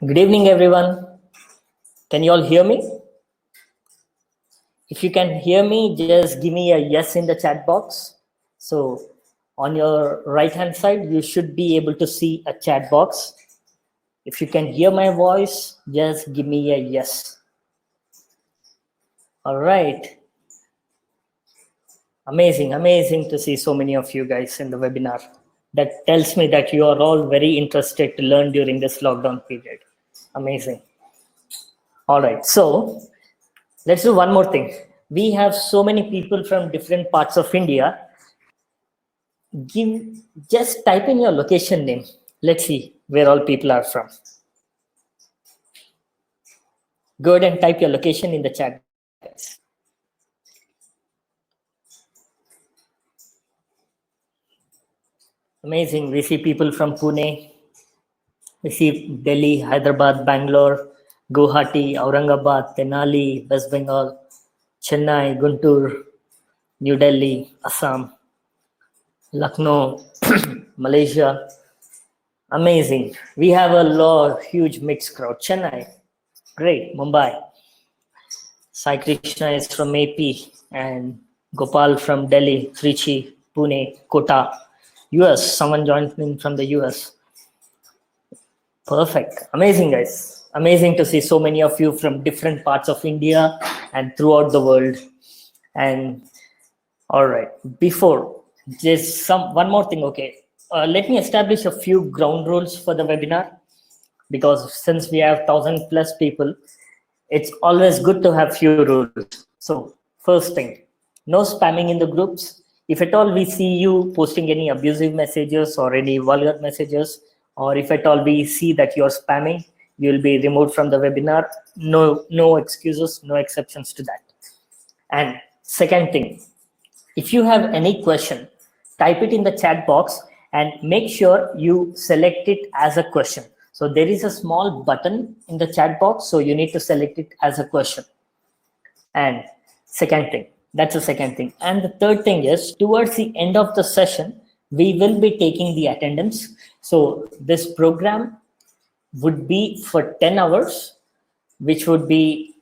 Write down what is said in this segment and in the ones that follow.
Good evening, everyone. Can you all hear me? If you can hear me, just give me a yes in the chat box. So on your right hand side, you should be able to see a chat box. If you can hear my voice, just give me a yes. All right. Amazing to see so many of you guys in the webinar. That tells me that you are all very interested to learn during this lockdown period. Amazing. All right. So let's do one more thing. We have so many people from different parts of India. Just type in your location name. Let's see where all people are from. Go ahead and type your location in the chat, guys. Amazing. We see people from Pune. We see Delhi, Hyderabad, Bangalore, Guwahati, Aurangabad, Tenali, West Bengal, Chennai, Guntur, New Delhi, Assam, Lucknow, Malaysia. Amazing. We have a huge mixed crowd. Chennai, great. Mumbai. Sai Krishna is from AP and Gopal from Delhi, Trichy, Pune, Kota, US. Someone joined in from the US. Perfect. Amazing, guys. Amazing to see so many of you from different parts of India and throughout the world. And all right, before just one more thing. Okay, let me establish a few ground rules for the webinar, because since we have 1,000+ people, it's always good to have few rules. So first thing, no spamming in the groups. If at all we see you posting any abusive messages or any vulgar messages, or if at all we see that you're spamming, you'll be removed from the webinar. No excuses, no exceptions to that. And second thing, if you have any question, type it in the chat box and make sure you select it as a question. So there is a small button in the chat box, so you need to select it as a question. And second thing, that's the second thing. And the third thing is, towards the end of the session, we will be taking the attendance. So this program would be for 10 hours, which would be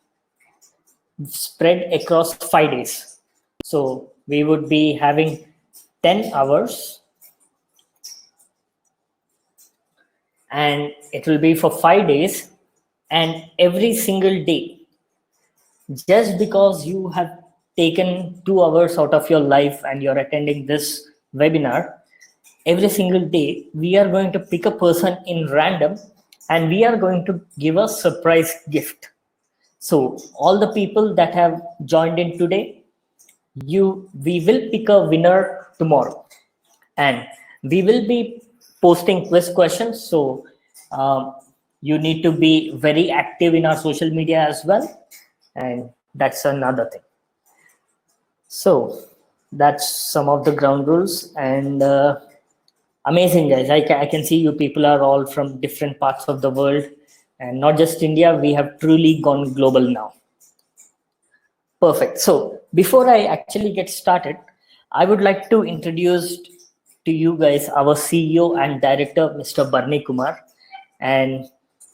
spread across 5 days. So we would be having 10 hours and it will be for 5 days, and every single day, just because you have taken 2 hours out of your life and you're attending this webinar, every single day we are going to pick a person in random and we are going to give a surprise gift. So all the people that have joined in today, we will pick a winner tomorrow, and we will be posting quiz questions. So you need to be very active in our social media as well, and that's another thing. So that's some of the ground rules. And amazing, guys. I can see you people are all from different parts of the world, and not just India. We have truly gone global now. Perfect. So before I actually get started, I would like to introduce to you guys our CEO and director, Mr. Barney Kumar. And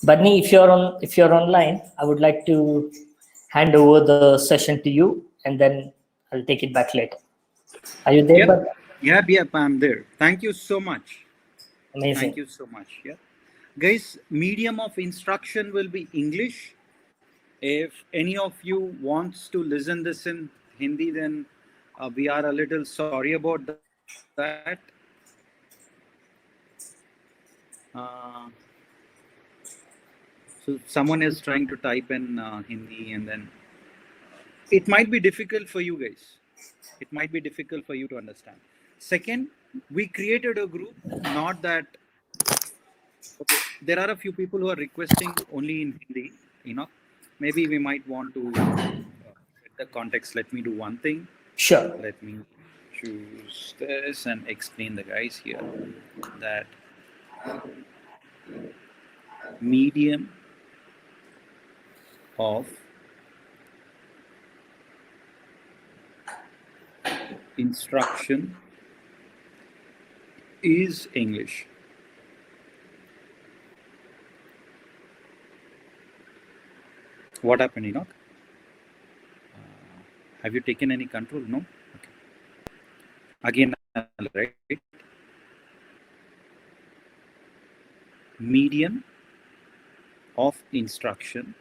Barney, if you're online, I would like to hand over the session to you, and then I'll take it back later. Are you there, Barney? Yep, I'm there. Thank you so much. Amazing. Thank you so much. Yeah. Guys, medium of instruction will be English. If any of you wants to listen this in Hindi, then we are a little sorry about that. So someone is trying to type in Hindi, and then it might be difficult for you guys. It might be difficult for you to understand. Second, we created a group, not that. Okay, there are a few people who are requesting only in Hindi, maybe we might want to get the context. Let me do one thing. Sure. Let me choose this and explain the guys here that medium of instruction is English. What happened, Enoch? Have you taken any control? No? Okay. Again, right? Medium of instruction.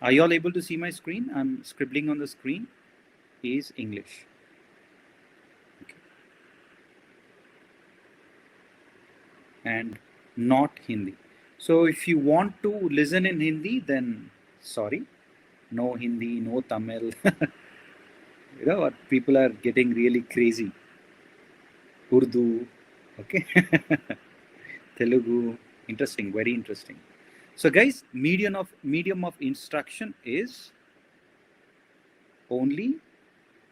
Are you all able to see my screen? I'm scribbling on the screen. Is English. Okay. And not Hindi. So if you want to listen in Hindi, then sorry, no Hindi, no Tamil. You know what? People are getting really crazy. Urdu, okay, Telugu, interesting, very interesting. So, guys, medium of instruction is only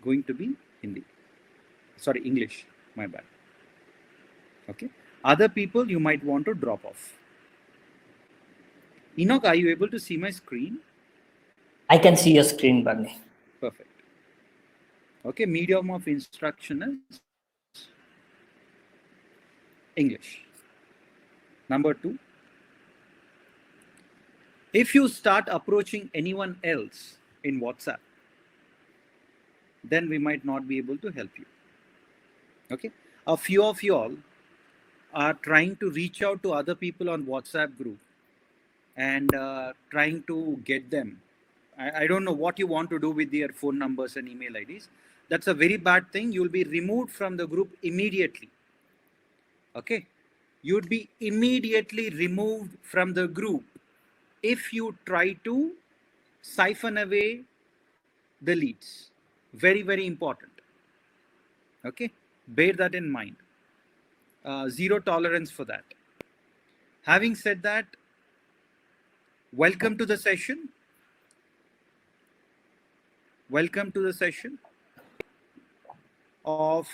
going to be Hindi. Sorry, English. My bad. Okay. Other people you might want to drop off. Enoch, are you able to see my screen? I can see your screen, Barney. Perfect. Okay, medium of instruction is English. Number 2, if you start approaching anyone else in WhatsApp, then we might not be able to help you. Okay, a few of you all are trying to reach out to other people on WhatsApp group and trying to get them. I don't know what you want to do with their phone numbers and email IDs. That's a very bad thing. You'll be removed from the group immediately. Okay, you'd be immediately removed from the group if you try to siphon away the leads. Very, very important. Okay, bear that in mind. Zero tolerance for that. Having said that, welcome to the session. Welcome to the session of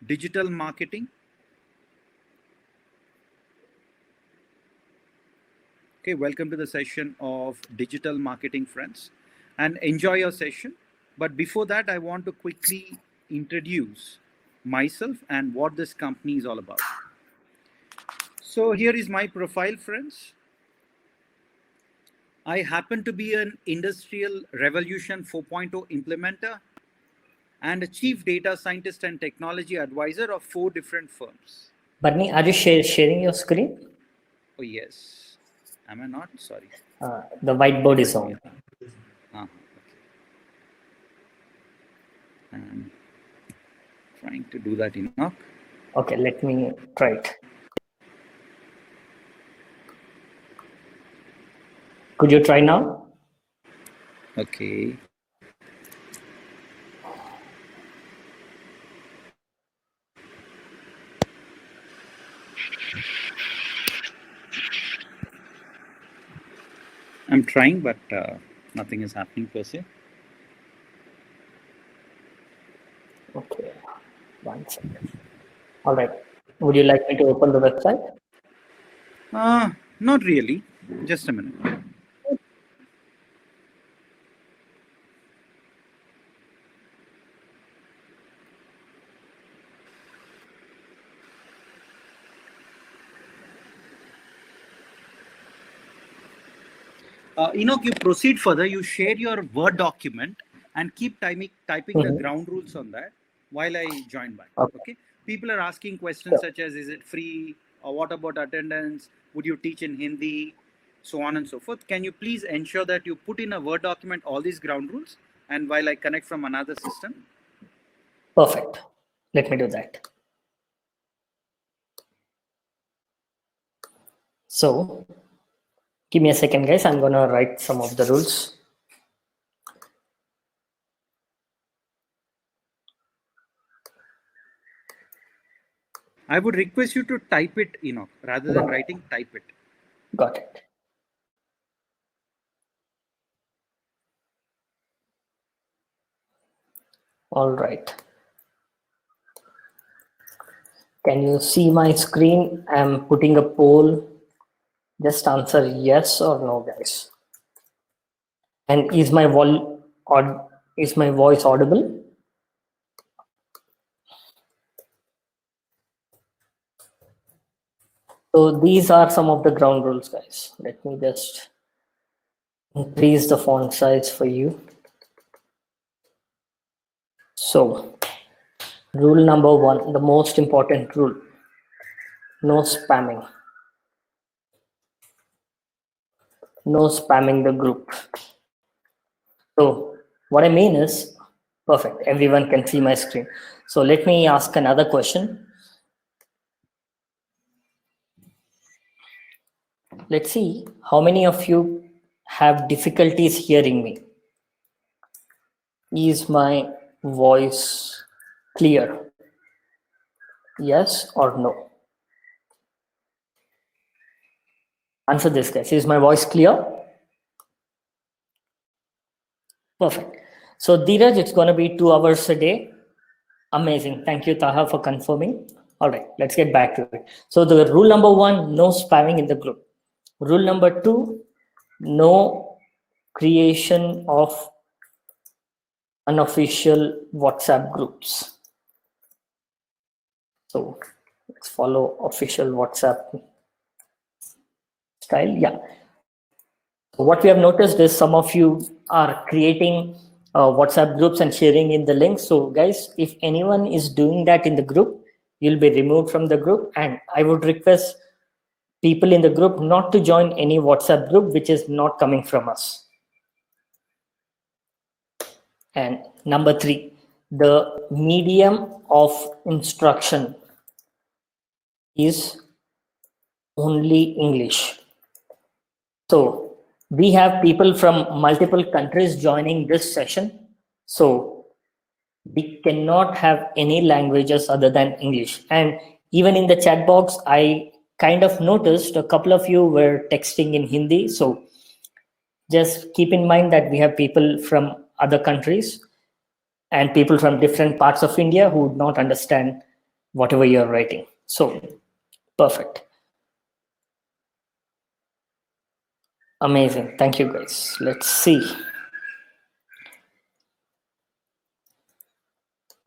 digital marketing. Okay, welcome to the session of digital marketing, friends, and enjoy your session. But before that, I want to quickly introduce myself and what this company is all about. So here is my profile, friends. I happen to be an Industrial Revolution 4.0 implementer and a chief data scientist and technology advisor of 4 different firms. Barney, are you sharing your screen? Oh, yes. Am I not? Sorry. The whiteboard is on. Okay. I'm trying to do that, Enoch. Okay, let me try it. Could you try now? Okay. I'm trying, but nothing is happening per se. Okay, 1 second. All right. Would you like me to open the website? Not really. Just a minute. Enoch, you proceed further. You share your Word document and keep typing the ground rules on that while I join back. Okay. People are asking questions such as, is it free? Or what about attendance? Would you teach in Hindi? So on and so forth. Can you please ensure that you put in a Word document all these ground rules, and while I connect from another system? Perfect. Let me do that. So give me a second, guys. I'm going to write some of the rules. I would request you to type it, Enoch, rather than writing, type it. Got it. All right. Can you see my screen? I'm putting a poll. Just answer yes or no, guys. And is my voice audible? So these are some of the ground rules, guys. Let me just increase the font size for you. So, rule number 1, the most important rule: no spamming. No spamming the group. So, what I mean is, perfect, everyone can see my screen. So, let me ask another question. Let's see how many of you have difficulties hearing me. Is my voice clear? Yes or no? Answer this, guys. Is my voice clear? Perfect. So, Dheeraj, it's going to be 2 hours a day. Amazing. Thank you, Taha, for confirming. All right, let's get back to it. So, the rule number 1, no spamming in the group. Rule number 2, no creation of unofficial WhatsApp groups. So, let's follow official WhatsApp style. Yeah. So what we have noticed is some of you are creating WhatsApp groups and sharing in the links. So guys, if anyone is doing that in the group, you'll be removed from the group. And I would request people in the group not to join any WhatsApp group which is not coming from us. And number 3, the medium of instruction is only English. So we have people from multiple countries joining this session. So we cannot have any languages other than English. And even in the chat box, I kind of noticed a couple of you were texting in Hindi. So just keep in mind that we have people from other countries and people from different parts of India who would not understand whatever you're writing. So perfect. Amazing. Thank you, guys. Let's see.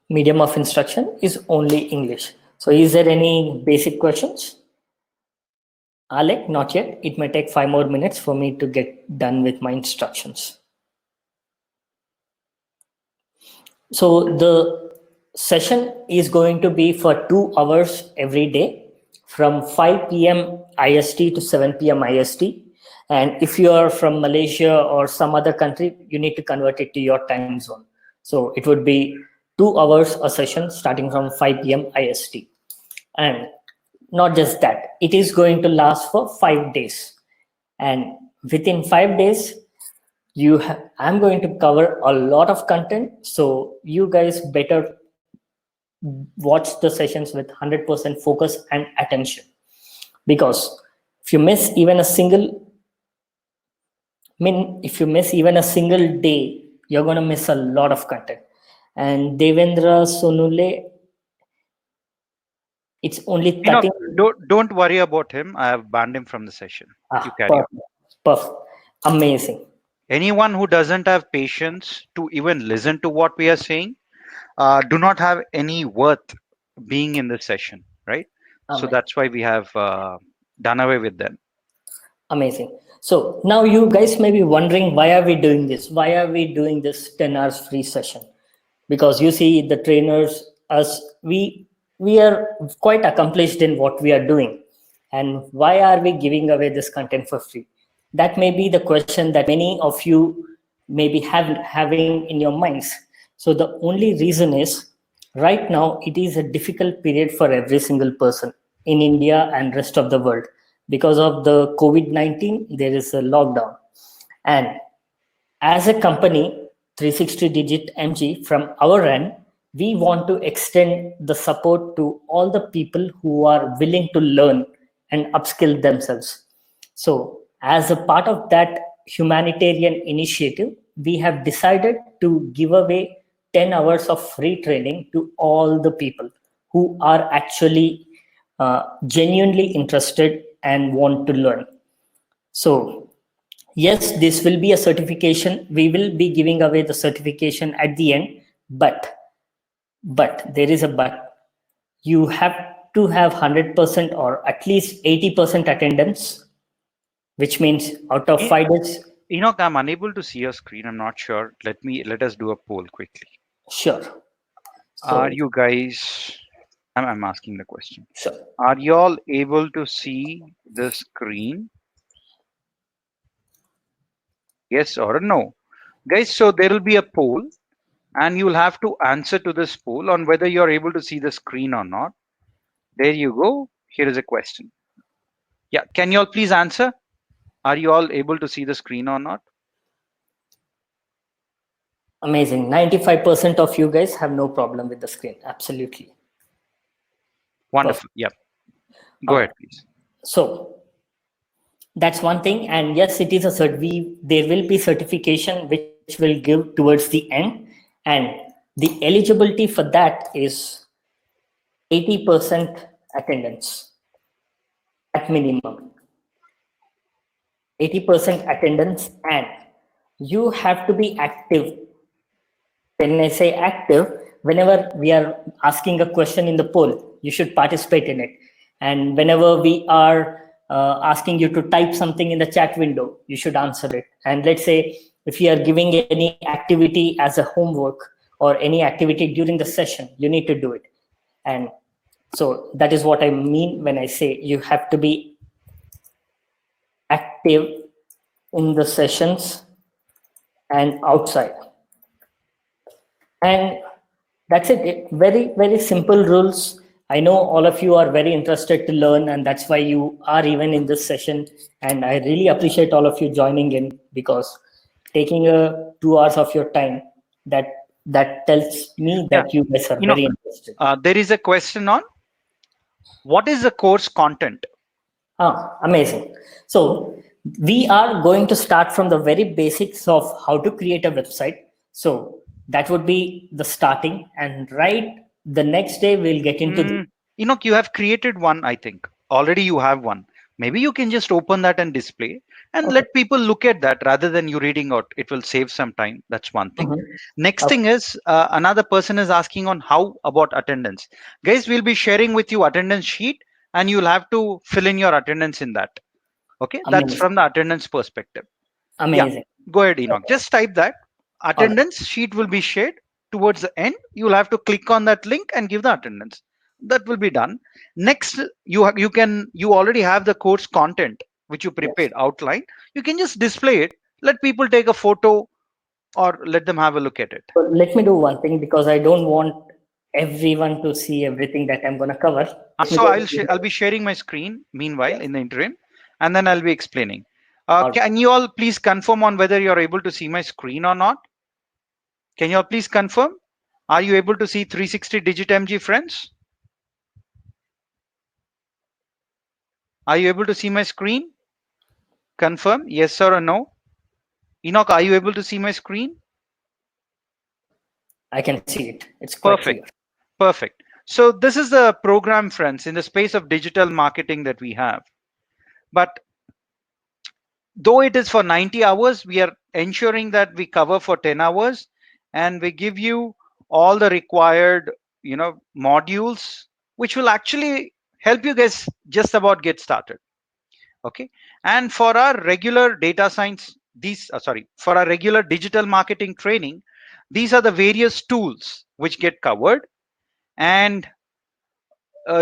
Medium of instruction is only English. So is there any basic questions? Alec, not yet. It may take 5 more minutes for me to get done with my instructions. So the session is going to be for 2 hours every day from 5 p.m. IST to 7 p.m. IST. And if you are from Malaysia or some other country, you need to convert it to your time zone. So it would be 2 hours a session starting from 5 p.m. IST. And not just that, it is going to last for 5 days. And within 5 days, I'm going to cover a lot of content. So you guys better watch the sessions with 100% focus and attention. Because if you miss even a single day, you're going to miss a lot of content. And Devendra Sonule, it's only 30. Don't worry about him. I have banned him from the session. You carry on. Perfect. Amazing. Anyone who doesn't have patience to even listen to what we are saying, do not have any worth being in the session, right? So that's why we have done away with them. Amazing. So now you guys may be wondering, why are we doing this? Why are we doing this 10 hours free session? Because you see the trainers, we are quite accomplished in what we are doing. And why are we giving away this content for free? That may be the question that many of you may be having in your minds. So the only reason is, right now, it is a difficult period for every single person in India and rest of the world. Because of the COVID-19, there is a lockdown. And as a company, 360 Digit MG, from our end, we want to extend the support to all the people who are willing to learn and upskill themselves. So as a part of that humanitarian initiative, we have decided to give away 10 hours of free training to all the people who are actually genuinely interested and want to learn. So yes, this will be a certification. We will be giving away the certification at the end, but there is a but. You have to have 100% or at least 80% attendance, which means out of 5 days, Enoch, I'm unable to see your screen. I'm not sure. Let us do a poll quickly. Sure. Are So, you guys? I'm asking the question. sure. Are you all able to see the screen? Yes or no, guys? So there will be a poll, and you'll have to answer to this poll on whether you're able to see the screen or not. There you go. Here is a question. Yeah, can you all please answer? Are you all able to see the screen or not? Amazing. 95% of you guys have no problem with the screen. Absolutely. Perfect. Wonderful. Yeah. Go All ahead, right. please. So that's one thing. And yes, it is a there will be certification which will give towards the end. And the eligibility for that is 80% attendance at minimum. 80% attendance, and you have to be active. When I say active, whenever we are asking a question in the poll, you should participate in it. And whenever we are asking you to type something in the chat window, you should answer it. And let's say if you are giving any activity as a homework or any activity during the session, you need to do it. And so that is what I mean when I say you have to be active in the sessions and outside. And that's it. Very, very simple rules. I know all of you are very interested to learn, and that's why you are even in this session. And I really appreciate all of you joining in, because taking 2 hours of your time, that that tells me Yeah. that you guys are Enoch, very interested. there is a question on what is the course content? Amazing. So we are going to start from the very basics of how to create a website. So that would be the starting, and right the next day we'll get into the. Enoch, you have created one, I think. Already you have one. Maybe you can just open that and display and Okay. let people look at that rather than you reading out. It will save some time. That's one thing. Mhm. Next Okay. thing is another person is asking on how about attendance. Guys, we'll be sharing with you attendance sheet and you'll have to fill in your attendance in that. Okay, that's Amazing. from the attendance perspective. Yeah, Amazing. go ahead, Enoch. Okay. Just type that. All right. Attendance sheet will be shared towards the end. You'll have to click on that link and give the attendance. That will be done. Next, you already have the course content which you Yes. prepared outline. You can just display it. Let people take a photo or let them have a look at it. So let me do one thing, because I don't want everyone to see everything that I'm going to cover. Let me So go. I'll be sharing my screen meanwhile Yes. in the interim, and then I'll be explaining. All right. Can you all please confirm on whether you're able to see my screen or not? Can you all please confirm? Are you able to see 360 Digit MG, friends? Are you able to see my screen? Confirm yes or a no. Enoch, are you able to see my screen? I can see it. It's quite clear. Perfect. Perfect. So this is the program, friends, in the space of digital marketing that we have. But though it is for 90 hours, we are ensuring that we cover for 10 hours and we give you all the required, modules, which will actually help you guys just about get started. Okay. And for our regular data science, for our regular digital marketing training, these are the various tools which get covered. And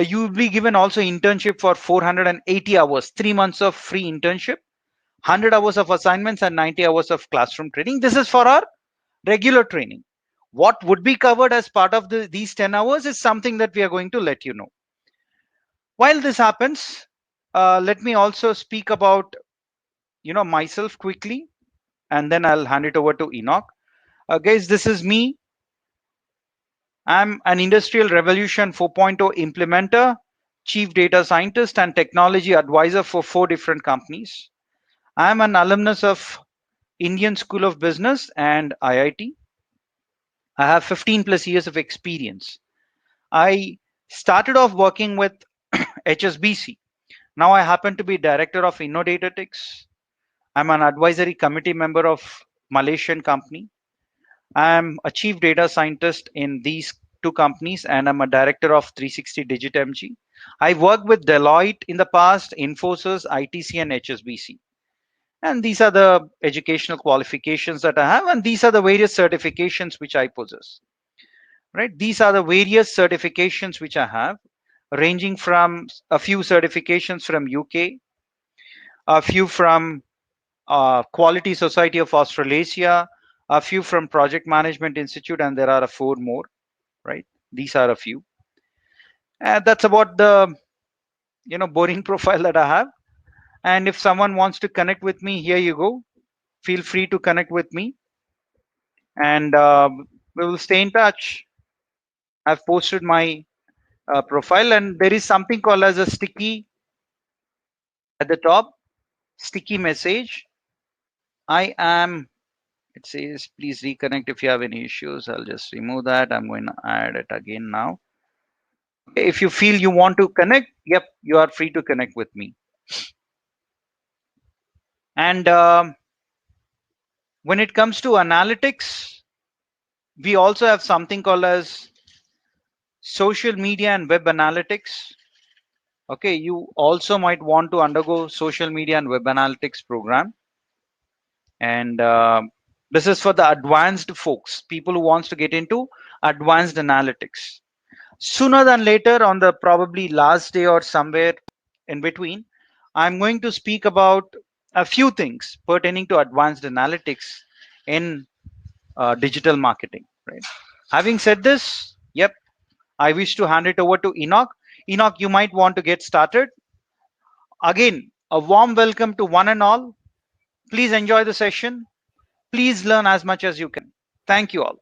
you'll be given also internship for 480 hours, 3 months of free internship, 100 hours of assignments and 90 hours of classroom training. This is for our regular training. What would be covered as part of these 10 hours is something that we are going to let you know. While this happens, let me also speak about myself quickly, and then I'll hand it over to Enoch. Guys, this is me. I'm an Industrial Revolution 4.0 implementer, chief data scientist, and technology advisor for 4 different companies. I'm an alumnus of Indian School of Business and IIT. I have 15 plus years of experience. I started off working with HSBC. Now I happen to be director of InnoDataTix. I'm an advisory committee member of Malaysian company. I'm a chief data scientist in these 2 companies, and I'm a director of 360 Digit MG. I worked with Deloitte in the past, Infosys, ITC, and HSBC. And these are the educational qualifications that I have, and these are the various certifications which I possess. Right? These are the various certifications which I have, ranging from a few certifications from UK, a few from Quality Society of Australasia, a few from Project Management Institute, and there are four more. Right? These are a few. And that's about the boring profile that I have. And if someone wants to connect with me, here you go. Feel free to connect with me, and we will stay in touch. I've posted my profile, and there is something called as a sticky at the top, sticky message. I am, it says, please reconnect if you have any issues. I'll just remove that. I'm going to add it again now. If you feel you want to connect, yep, you are free to connect with me. And when it comes to analytics, we also have something called as social media and web analytics. Okay, you also might want to undergo social media and web analytics program. And this is for the advanced folks, people who wants to get into advanced analytics. Sooner than later, on the probably last day or somewhere in between, I'm going to speak about a few things pertaining to advanced analytics in digital marketing. Right. Having said this, yep, I wish to hand it over to Enoch. Enoch, you might want to get started. Again, a warm welcome to one and all. Please enjoy the session. Please learn as much as you can. Thank you all.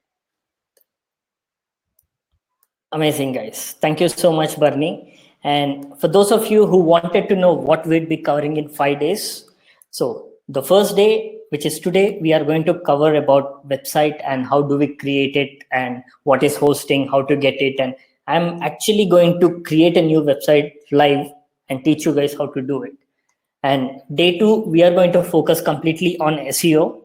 Amazing, guys. Thank you so much, Bernie. And for those of you who wanted to know what we'd be covering in 5 days, so the first day, which is today, we are going to cover about website and how do we create it and what is hosting, how to get it. And I'm actually going to create a new website live and teach you guys how to do it. And day 2, we are going to focus completely on SEO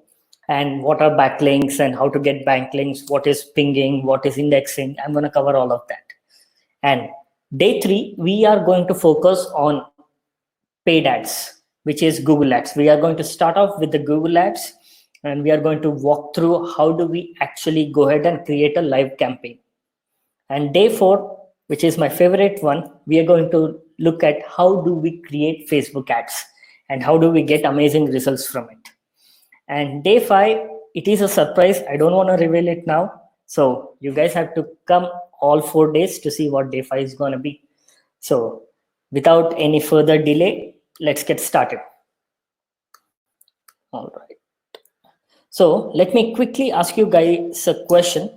and what are backlinks and how to get backlinks, what is pinging, what is indexing. I'm going to cover all of that. And day 3, we are going to focus on paid ads, which is Google Ads. We are going to start off with the Google Ads, and we are going to walk through how do we actually go ahead and create a live campaign. And day 4, which is my favorite one, we are going to look at how do we create Facebook ads and how do we get amazing results from it. And day 5, it is a surprise. I don't want to reveal it now. So you guys have to come all 4 days to see what day 5 is going to be. So without any further delay, let's get started. All right. So let me quickly ask you guys a question.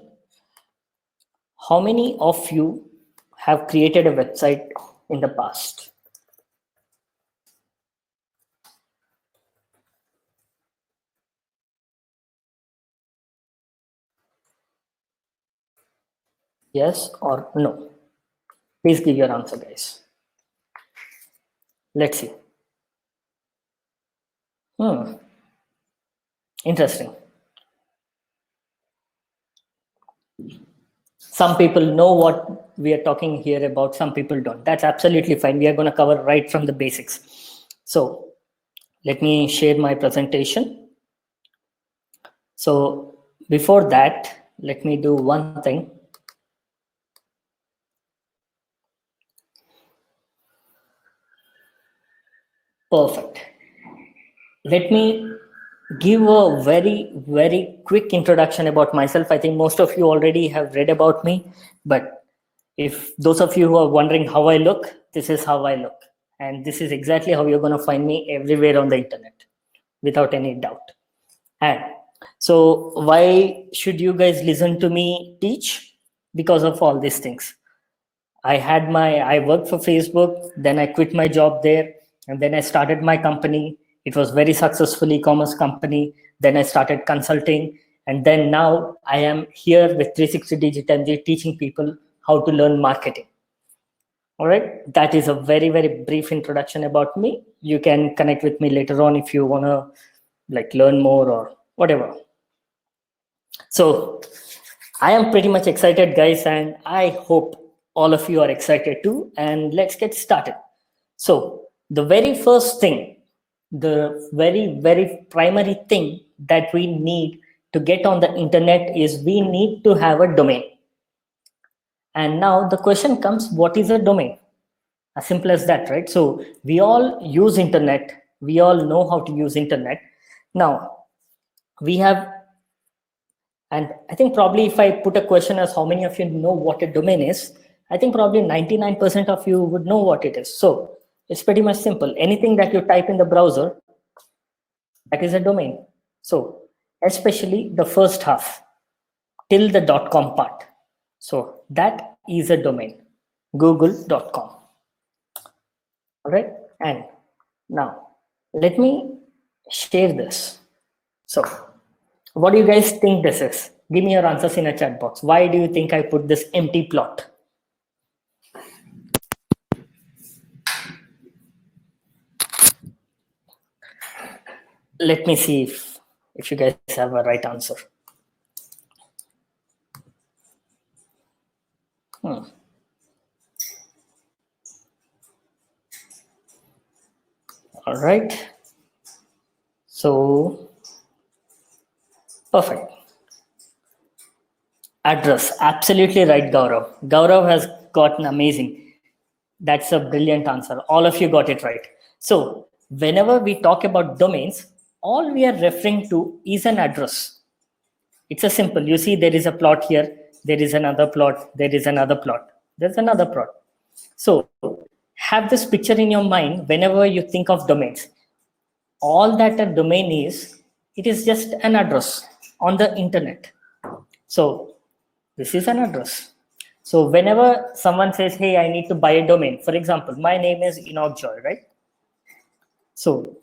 How many of you have created a website in the past? Yes or no? Please give your answer, guys. Let's see. Interesting. Some people know what we are talking here about, some people don't. That's absolutely fine. We are going to cover right from the basics. So let me share my presentation. So before that, let me do one thing. Perfect. Let me give a very quick introduction about myself. I think most of you already have read about me, but if those of you who are wondering how I look, this is how I look. And this is exactly how you're going to find me everywhere on the internet, without any doubt. And so why should you guys listen to me teach? Because of all these things. I worked for Facebook, then I quit my job there, and then I started my company. It was very successful e-commerce company. Then I started consulting, and then now I am here with 360 Digital teaching people how to learn marketing. All right, that is a very brief introduction about me. You can connect with me later on if you want to learn more or whatever. So I am pretty much excited, guys, and I hope all of you are excited too. And let's get started. So the very first thing the very primary thing that we need to get on the internet is we need to have a domain. And now the question comes, what is a domain? As simple as that, right? So we all use internet, we all know how to use internet. Now we have, and I think probably if I put a question as how many of you know what a domain is, I think probably 99% of you would know what it is. So it's pretty much simple. Anything that you type in the browser, that is a domain. So especially the first half till the .com part. So that is a domain, google.com. All right. And now let me share this. So what do you guys think this is? Give me your answers in a chat box. Why do you think I put this empty plot? Let me see if you guys have a right answer. All right. So, perfect. Address. Absolutely right, Gaurav. Gaurav has gotten amazing. That's a brilliant answer. All of you got it right. So, whenever we talk about domains, all we are referring to is an address. It's a simple. You see, there is a plot here. There is another plot. There is another plot. There's another plot. So, have this picture in your mind whenever you think of domains. All that a domain is, it is just an address on the internet. So this is an address. So whenever someone says, hey, I need to buy a domain, for example, my name is Enoch Joy, right? So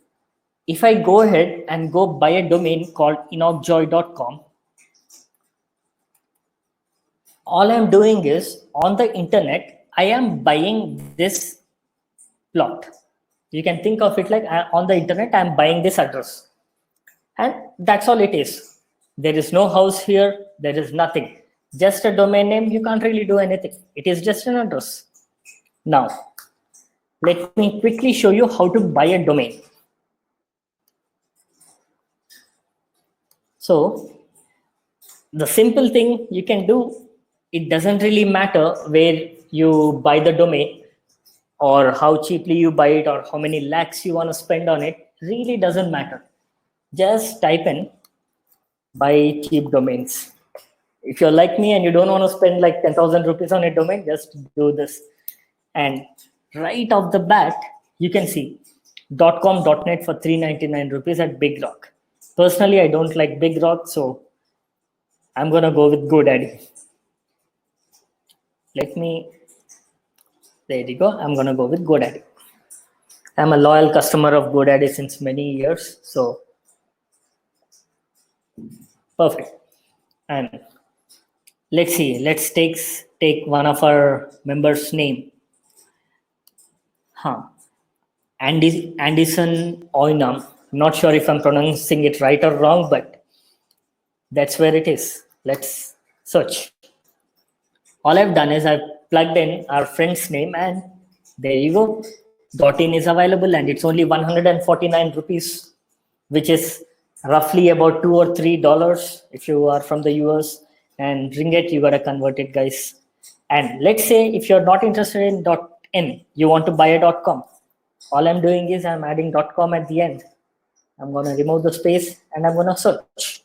if I go ahead and go buy a domain called enochjoy.com, all I'm doing is on the internet, I am buying this plot. You can think of it like on the internet, I'm buying this address. And that's all it is. There is no house here. There is nothing. Just a domain name. You can't really do anything. It is just an address. Now, let me quickly show you how to buy a domain. So the simple thing you can do, it doesn't really matter where you buy the domain or how cheaply you buy it or how many lakhs you want to spend on it. Really doesn't matter. Just type in buy cheap domains. If you're like me and you don't want to spend like 10,000 rupees on a domain, just do this. And right off the bat, you can see .com, .net for 399 rupees at Big Rock. Personally, I don't like Big Rock, so I'm going to go with GoDaddy. There you go. I'm going to go with GoDaddy. I'm a loyal customer of GoDaddy since many years. So perfect. And let's see. Let's take one of our members' name. Anderson Oinam. Not sure if I'm pronouncing it right or wrong, but that's where it is. Let's search. All I've done is I've plugged in our friend's name and there you go. .in is available and it's only 149 rupees, which is roughly about $2 or $3 if you are from the US, and ringgit, you got to convert it, guys. And let's say if you're not interested in .in, you want to buy a .com. All I'm doing is I'm adding .com at the end. I'm going to remove the space and I'm going to search.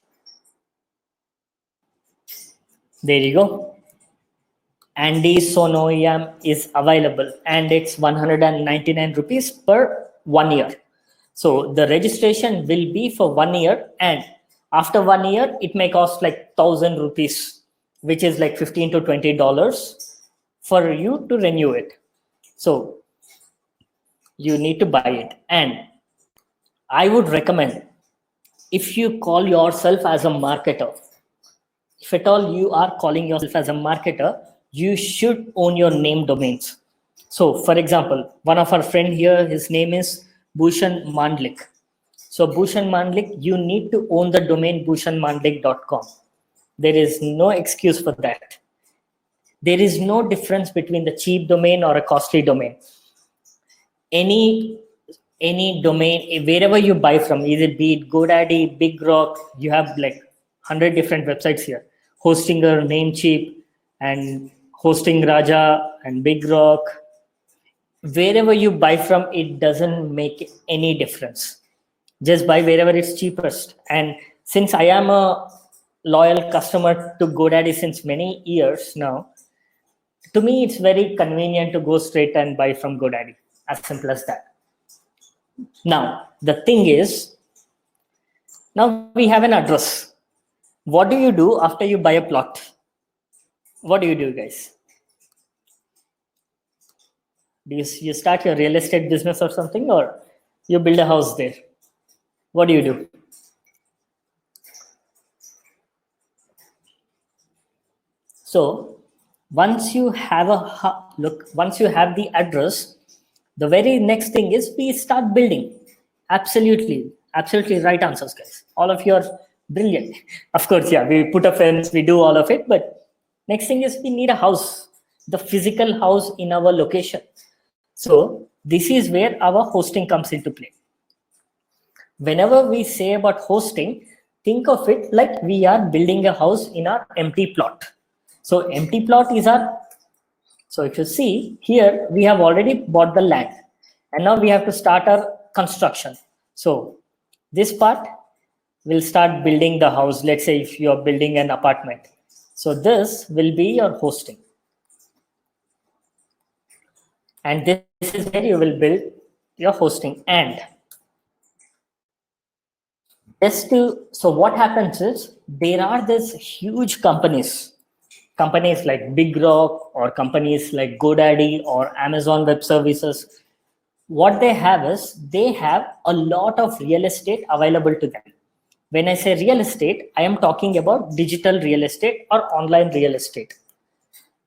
There you go. Andy Sonoyam is available and it's 199 rupees per 1 year. So the registration will be for 1 year, and after 1 year, it may cost like 1,000 rupees, which is like $15 to $20 for you to renew it. So you need to buy it. And I would recommend, if you call yourself as a marketer, if at all you are calling yourself as a marketer, you should own your name domains. So for example, one of our friend here, his name is Bhushan Mandlik. So Bhushan Mandlik, you need to own the domain bhushanmandlik.com. There is no excuse for that. There is no difference between the cheap domain or a costly domain. Any any domain, wherever you buy from, either be it GoDaddy, BigRock, you have like 100 different websites here. Hostinger, Namecheap, and Hosting Raja, and BigRock. Wherever you buy from, it doesn't make any difference. Just buy wherever it's cheapest. And since I am a loyal customer to GoDaddy since many years now, to me, it's very convenient to go straight and buy from GoDaddy. As simple as that. Now, the thing is, now we have an address. What do you do after you buy a plot? What do you do, guys? Do you start your real estate business or something, or you build a house there? What do you do? So once you have once you have the address, the very next thing is we start building. Absolutely right answers, guys. All of you are brilliant. Of course, yeah, we put a fence, we do all of it, but next thing is we need a house, the physical house in our location. So this is where our hosting comes into play. Whenever we say about hosting, think of it like we are building a house in our empty plot. So empty plot is so if you see here, we have already bought the land and now we have to start our construction. So this part will start building the house. Let's say if you're building an apartment. So this will be your hosting. And this is where you will build your hosting. And so what happens is there are these huge companies like BigRock or companies like GoDaddy or Amazon Web Services. What they have is they have a lot of real estate available to them. When I say real estate, I am talking about digital real estate or online real estate.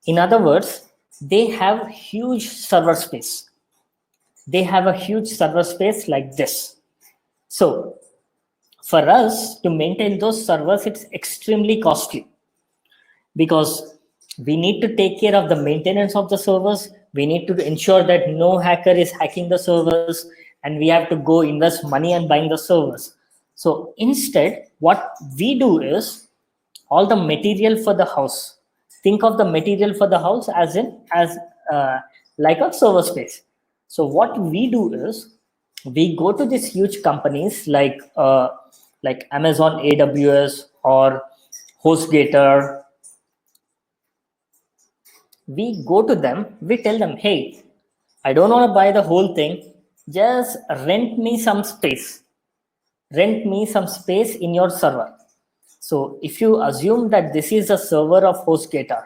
In other words, they have huge server space. They have a huge server space like this. So for us to maintain those servers, it's extremely costly because we need to take care of the maintenance of the servers. We need to ensure that no hacker is hacking the servers, and we have to go invest money in buying the servers. So instead, what we do is all the material for the house. Think of the material for the house as like a server space. So what we do is we go to these huge companies like Amazon AWS or HostGator. We go to them, we tell them, hey, I don't want to buy the whole thing. Just rent me some space. Rent me some space in your server. So if you assume that this is a server of HostGator,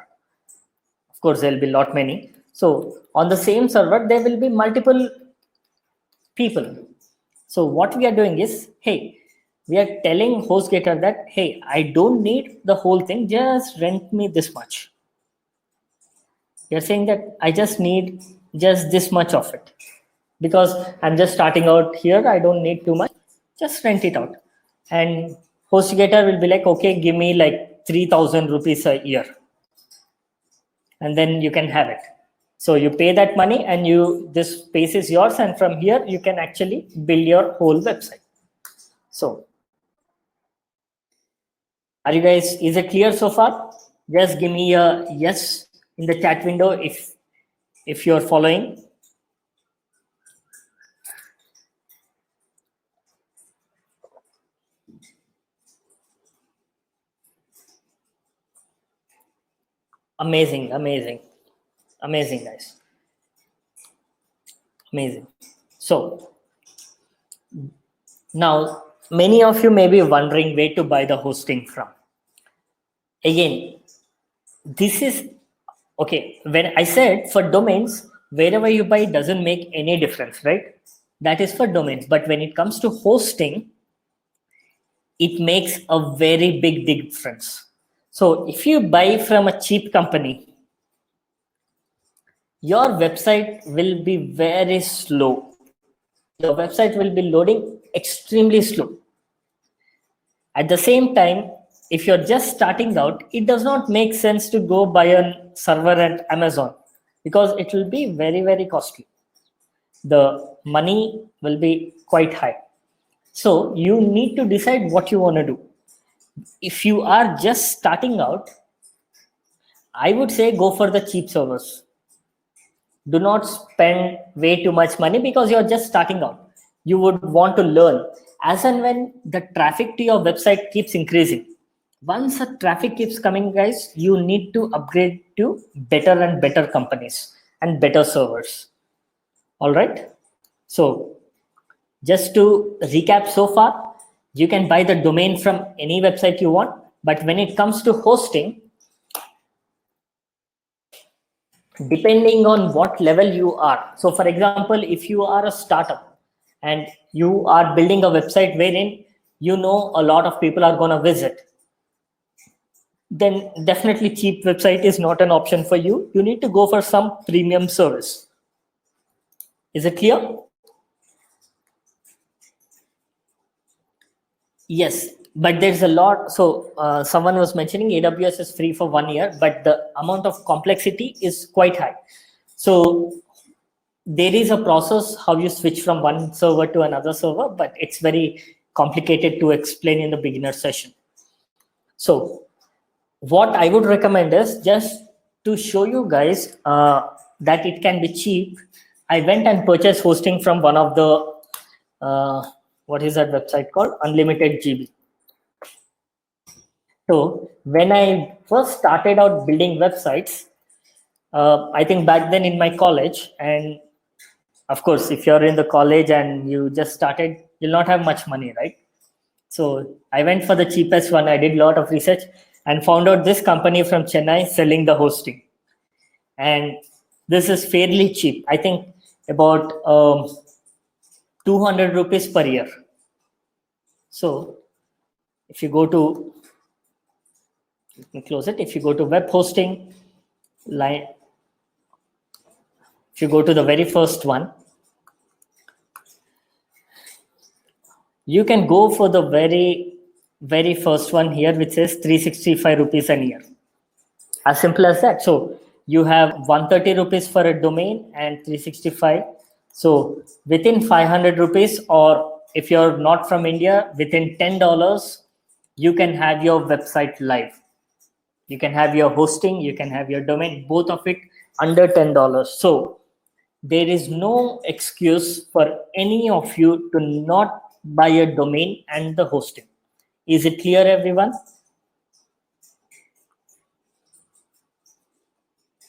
of course, there'll be a lot many. So on the same server, there will be multiple people. So what we are doing is, hey, we are telling HostGator that, hey, I don't need the whole thing. Just rent me this much. You're saying that I just need just this much of it because I'm just starting out here. I don't need too much. Just rent it out. And HostGator will be like, okay, give me like 3,000 rupees a year. And then you can have it. So you pay that money and this space is yours. And from here, you can actually build your whole website. So are you guys, is it clear so far? Just give me a yes in the chat window if you're following. Amazing, guys. Amazing. So now many of you may be wondering where to buy the hosting from. Again, this is okay. When I said for domains, wherever you buy doesn't make any difference, right? That is for domains. But when it comes to hosting, it makes a very big difference. So if you buy from a cheap company, your website will be very slow. Your website will be loading extremely slow. At the same time, if you're just starting out, it does not make sense to go buy a server at Amazon because it will be very, very costly. the money will be quite high. So you need to decide what you want to do. If you are just starting out, I would say go for the cheap servers. Do not spend way too much money because you're just starting out. You would want to learn as and when the traffic to your website keeps increasing. Once the traffic keeps coming, guys, you need to upgrade to better and better companies and better servers. All right. So just to recap so far, you can buy the domain from any website you want. But when it comes to hosting, depending on what level you are. So for example, if you are a startup and you are building a website wherein you know a lot of people are going to visit, then definitely cheap website is not an option for you. You need to go for some premium service. Is it clear? Yes, but there's a lot. So someone was mentioning AWS is free for 1 year, but the amount of complexity is quite high. So there is a process how you switch from one server to another server, but it's very complicated to explain in the beginner session. So what I would recommend is just to show you guys that it can be cheap. I went and purchased hosting from one of the what is that website called? Unlimited GB. So when I first started out building websites, I think back then in my college, and of course, if you're in the college and you just started, you'll not have much money, right? So I went for the cheapest one. I did a lot of research and found out this company from Chennai selling the hosting. And this is fairly cheap. I think about 200 rupees per year. So if you go to, let me close it. If you go to web hosting line, if you go to the very first one, you can go for the very first one here, which says 365 rupees a year. As simple as that. So you have 130 rupees for a domain and 365. So within 500 rupees, or if you're not from India, within $10, you can have your website live. You can have your hosting, you can have your domain, both of it under $10. So there is no excuse for any of you to not buy a domain and the hosting. Is it clear, everyone?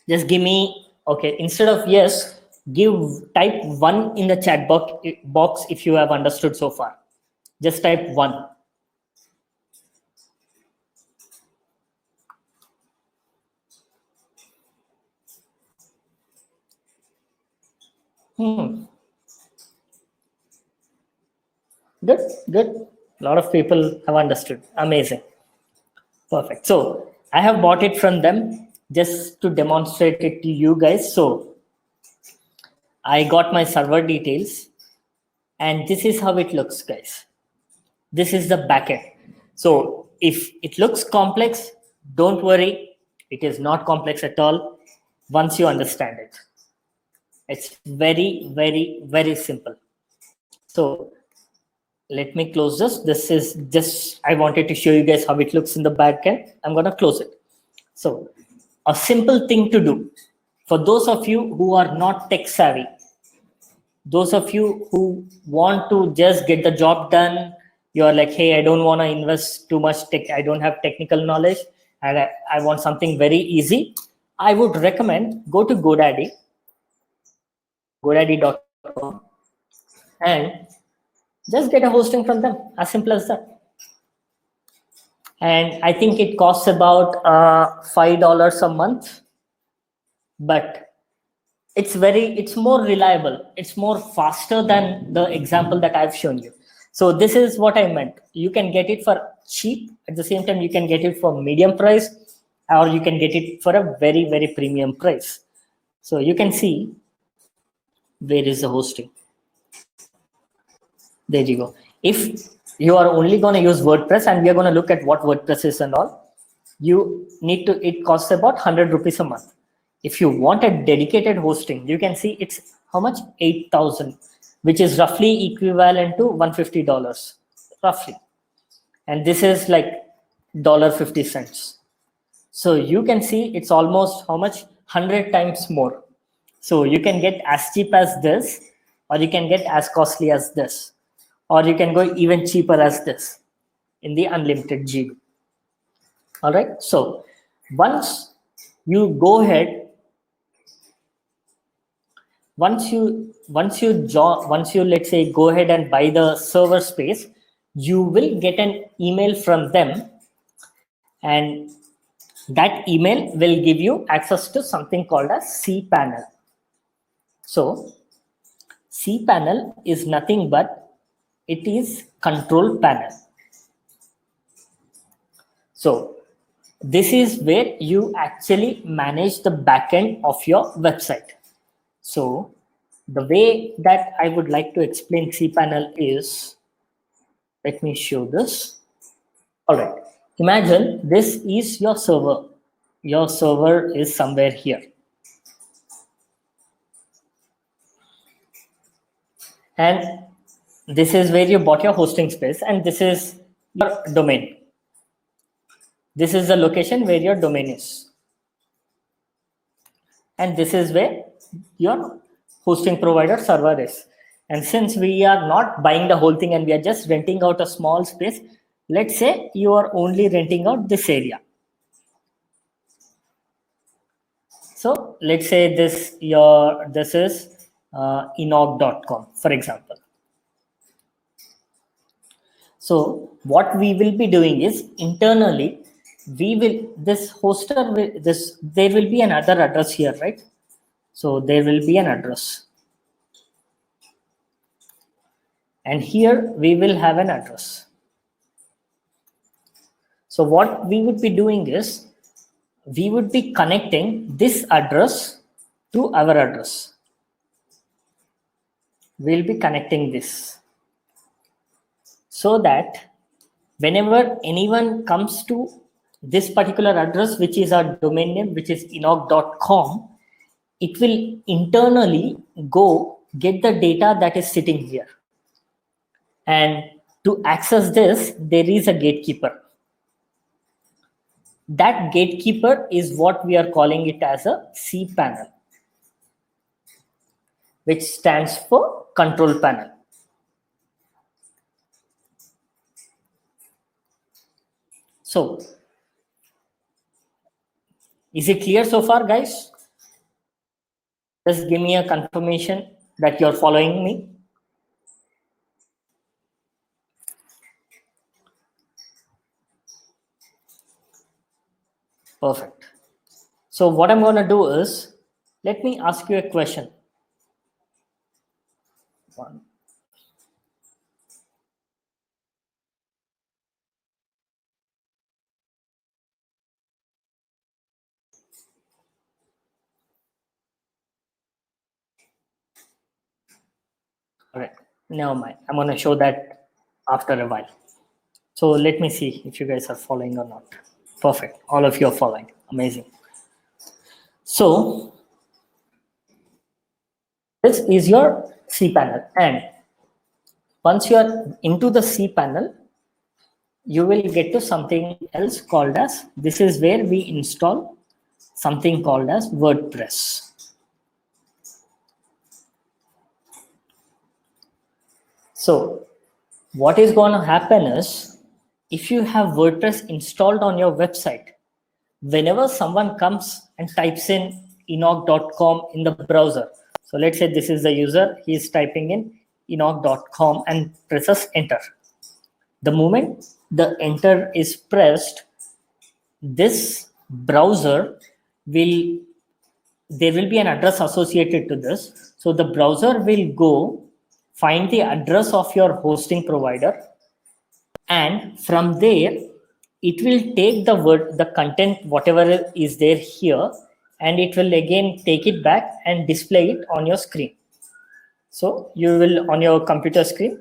Just give me, okay, instead of yes, type 1 in the chat box if you have understood so far. Just type 1. Good. A lot of people have understood. Amazing. Perfect. So I have bought it from them just to demonstrate it to you guys. So I got my server details and this is how it looks, guys. This is the backend. So if it looks complex, don't worry. It is not complex at all once you understand it. It's very simple. So let me close this. This is just, I wanted to show you guys how it looks in the backend. I'm going to close it. So a simple thing to do for those of you who are not tech savvy, those of you who want to just get the job done, you're like, hey, I don't want to invest too much tech. I don't have technical knowledge and I want something very easy. I would recommend go to GoDaddy, godaddy.com, and just get a hosting from them. As simple as that. And I think it costs about $5 a month, but it's more reliable. It's more faster than the example that I've shown you. So this is what I meant. You can get it for cheap. At the same time, you can get it for medium price, or you can get it for a very premium price. So you can see where is the hosting. There you go. If you are only going to use WordPress, and we are going to look at what WordPress is and all, you need to, it costs about 100 rupees a month. If you want a dedicated hosting, you can see it's how much? 8,000, which is roughly equivalent to $150, roughly. And this is like $1.50. So you can see it's almost how much? 100 times more. So you can get as cheap as this, or you can get as costly as this, or you can go even cheaper as this in the unlimited GB. All right. So once you go ahead, once you let's say go ahead and buy the server space, you will get an email from them, and that email will give you access to something called as cPanel. So cPanel is nothing but it is control panel. So this is where you actually manage the backend of your website. So the way that I would like to explain cPanel is, let me show this. All right. Imagine this is your server. Your server is somewhere here. And this is where you bought your hosting space, and this is your domain. This is the location where your domain is. And this is where your hosting provider server is. And since we are not buying the whole thing and we are just renting out a small space, let's say you are only renting out this area. So let's say this is enog.com, for example. So what we will be doing is internally, there will be another address here, right? So there will be an address. And here we will have an address. So what we would be doing is, we would be connecting this address to our address. We'll be connecting this, so that whenever anyone comes to this particular address, which is our domain name, which is enog.com, it will internally go get the data that is sitting here. And to access this, there is a gatekeeper. That gatekeeper is what we are calling it as a cPanel, which stands for control panel. So, is it clear so far, guys? Just give me a confirmation that you're following me. Perfect. So what I'm going to do is, let me ask you a question. One. All right, never mind. I'm going to show that after a while. So let me see if you guys are following or not. Perfect. All of you are following. Amazing. So this is your cPanel. And once you are into the cPanel, you will get to something else called as, this is where we install something called as WordPress. So what is going to happen is, if you have WordPress installed on your website, whenever someone comes and types in enog.com in the browser, so let's say this is the user, he is typing in enog.com and presses enter. The moment the enter is pressed, this browser there will be an address associated to this. So the browser will go find the address of your hosting provider, and from there it will take the content, whatever is there here, and it will again take it back and display it on your screen. So you will, on your computer screen,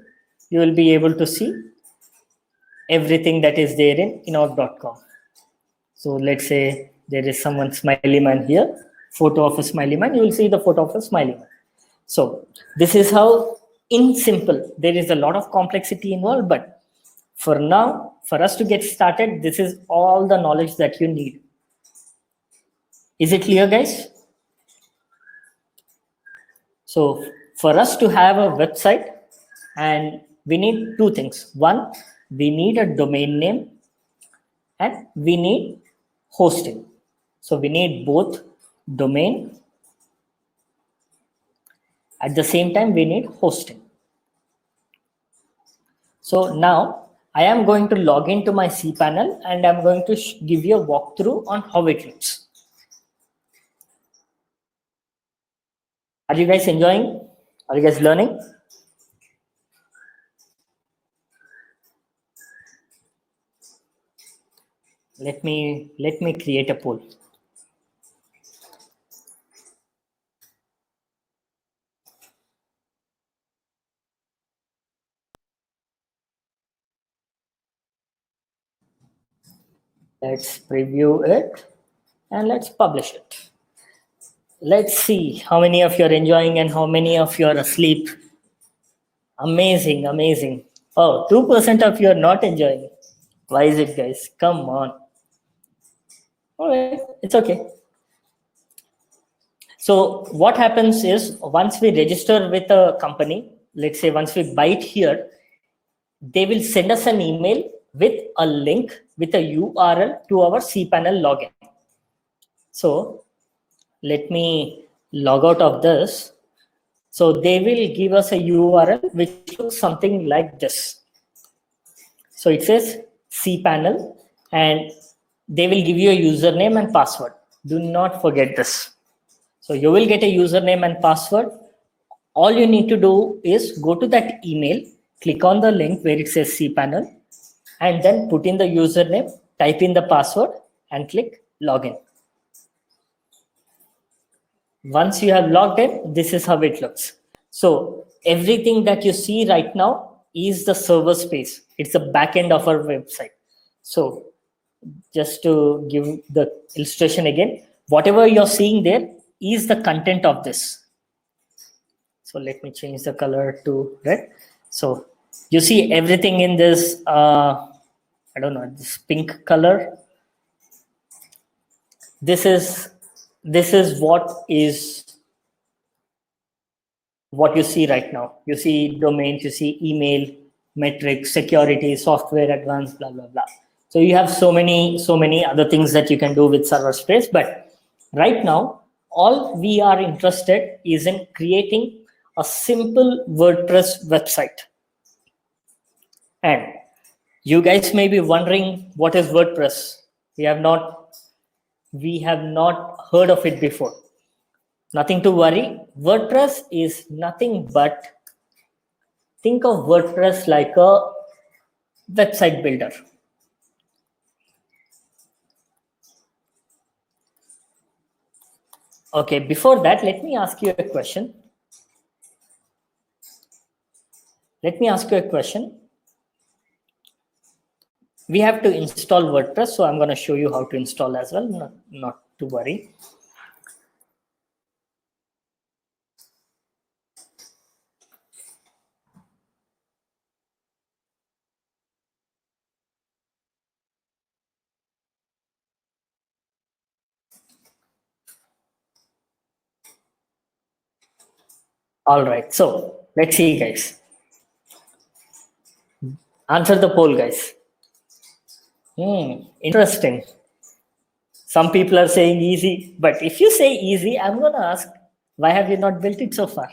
you will be able to see everything that is there in enog.com. So let's say there is someone smiley man here, photo of a smiley man, you will see the photo of a smiley man. So this is how, in simple, there is a lot of complexity involved, but for now, for us to get started, this is all the knowledge that you need. Is it clear, guys? So for us to have a website, and we need two things. One, we need a domain name and we need hosting. So we need both domain. At the same time, we need hosting. So now I am going to log into my cPanel and I'm going to give you a walkthrough on how it looks. Are you guys enjoying? Are you guys learning? Let me create a poll. Let's preview it and let's publish it. Let's see how many of you are enjoying and how many of you are asleep. Amazing, amazing. Oh, 2% of you are not enjoying. Why is it, guys? Come on. All right, it's okay. So what happens is, once we register with a company, let's say once we buy it here, they will send us an email with a link with a URL to our cPanel login. So let me log out of this. So they will give us a URL which looks something like this. So it says cPanel and they will give you a username and password. Do not forget this. So you will get a username and password. All you need to do is go to that email, click on the link where it says cPanel, and then put in the username, type in the password, and click login. Once you have logged in, this is how it looks. So everything that you see right now is the server space. It's the back end of our website. So just to give the illustration again, whatever you're seeing there is the content of this. So let me change the color to red. So you see everything in this, I don't know, this pink color. This is what you see right now. You see domains, you see email, metrics, security, software, advanced, blah, blah, blah. So you have so many other things that you can do with server space. But right now, all we are interested is in creating a simple WordPress website. And you guys may be wondering, what is WordPress? We have not heard of it before. Nothing to worry. WordPress is nothing but, think of WordPress like a website builder. Okay, before that, let me ask you a question. We have to install WordPress, so I'm going to show you how to install as well, not to worry. All right, so let's see, guys. Answer the poll, guys. Interesting. Some people are saying easy, but if you say easy, I'm going to ask, why have you not built it so far?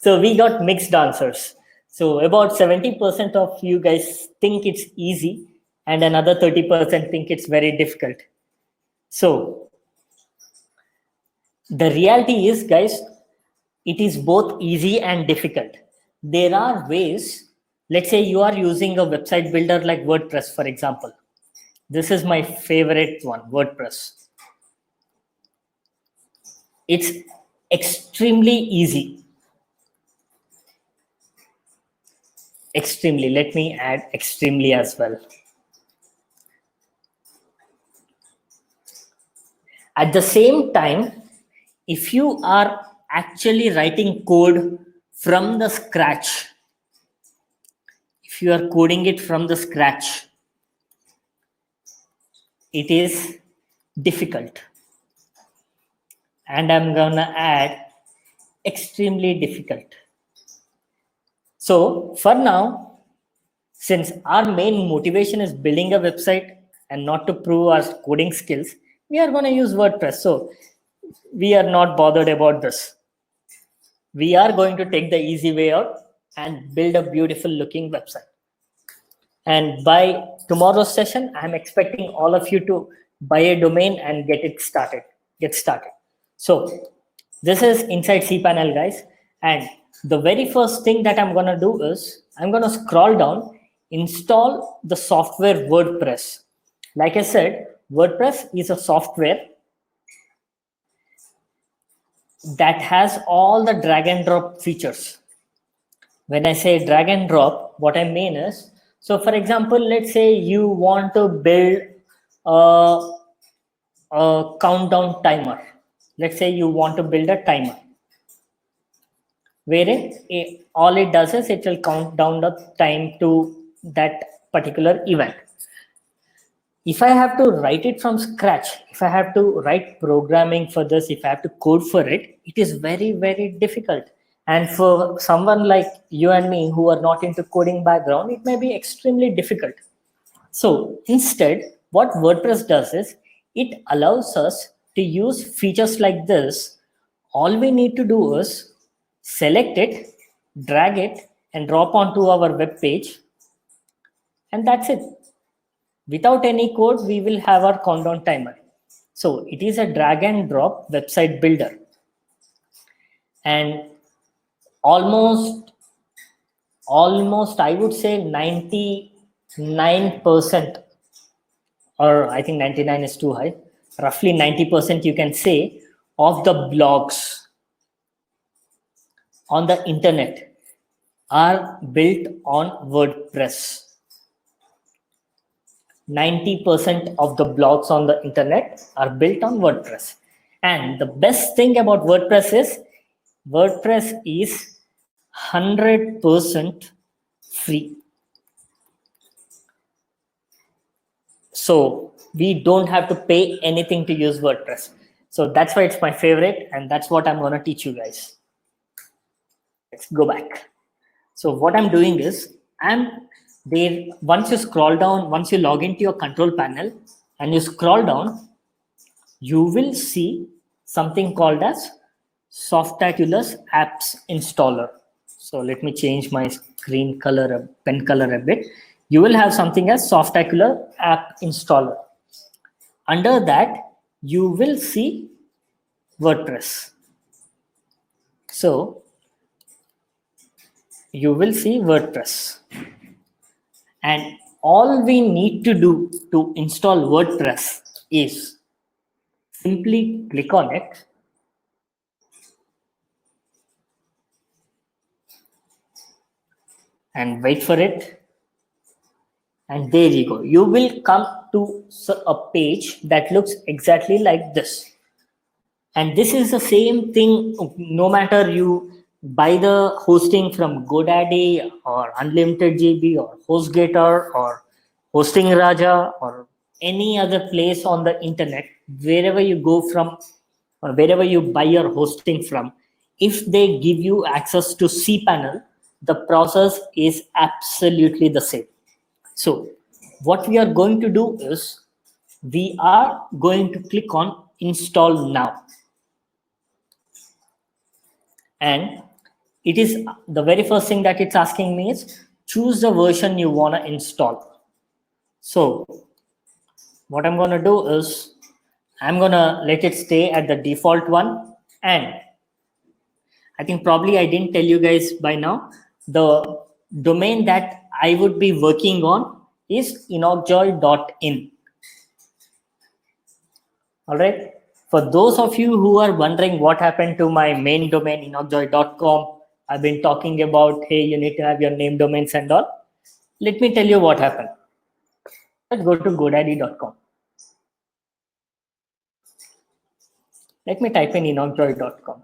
So we got mixed answers. So about 70% of you guys think it's easy and another 30% think it's very difficult. So the reality is, guys, it is both easy and difficult. There are ways, let's say you are using a website builder like WordPress, for example. This is my favorite one, WordPress. It's extremely easy. Extremely. Let me add extremely as well. At the same time, if you are actually writing code from the scratch, if you are coding it from the scratch, it is difficult. And I'm gonna add extremely difficult. So for now, since our main motivation is building a website and not to prove our coding skills, we are gonna use WordPress. So we are not bothered about this. We are going to take the easy way out and build a beautiful looking website. And by tomorrow's session, I'm expecting all of you to buy a domain and get started. So this is inside cPanel, guys. And the very first thing that I'm gonna do is I'm gonna scroll down, install the software WordPress. Like I said, WordPress is a software that has all the drag and drop features. When I say drag and drop, what I mean is, so for example, let's say you want to build a countdown timer. Let's say you want to build a timer wherein all it does is it will count down the time to that particular event. If I have to write it from scratch, if I have to write programming for this, if I have to code for it, it is very, very difficult. And for someone like you and me who are not into coding background, it may be extremely difficult. So instead, what WordPress does is it allows us to use features like this. All we need to do is select it, drag it, and drop onto our web page. And that's it. Without any code, we will have our countdown timer. So it is a drag and drop website builder. And almost I would say 99%, or I think 99 is too high, roughly 90% you can say of the blogs on the internet are built on WordPress. 90% of the blogs on the internet are built on WordPress. And the best thing about WordPress is 100% free. So we don't have to pay anything to use WordPress. So that's why it's my favorite, and that's what I'm going to teach you guys. Let's go back. So what I'm doing is once you scroll down, once you log into your control panel and you scroll down, you will see something called as Softaculous Apps Installer. So let me change my screen color, pen color a bit. You will have something as Softaculous App Installer. Under that, you will see WordPress. So you will see WordPress. And all we need to do to install WordPress is simply click on it. And wait for it. And there you go. You will come to a page that looks exactly like this. And this is the same thing, no matter you buy the hosting from GoDaddy or Unlimited GB or HostGator or Hosting Raja or any other place on the internet, wherever you go from or wherever you buy your hosting from, if they give you access to cPanel, the process is absolutely the same. So what we are going to do is we are going to click on install now. And it is the very first thing that it's asking me is choose the version you want to install. So what I'm going to do is I'm going to let it stay at the default one. And I think probably I didn't tell you guys by now, the domain that I would be working on is enocjoy.in. All right. For those of you who are wondering what happened to my main domain, enocjoy.com, I've been talking about, hey, you need to have your name domains and all. Let me tell you what happened. Let's go to godaddy.com. Let me type in enochjoy.com.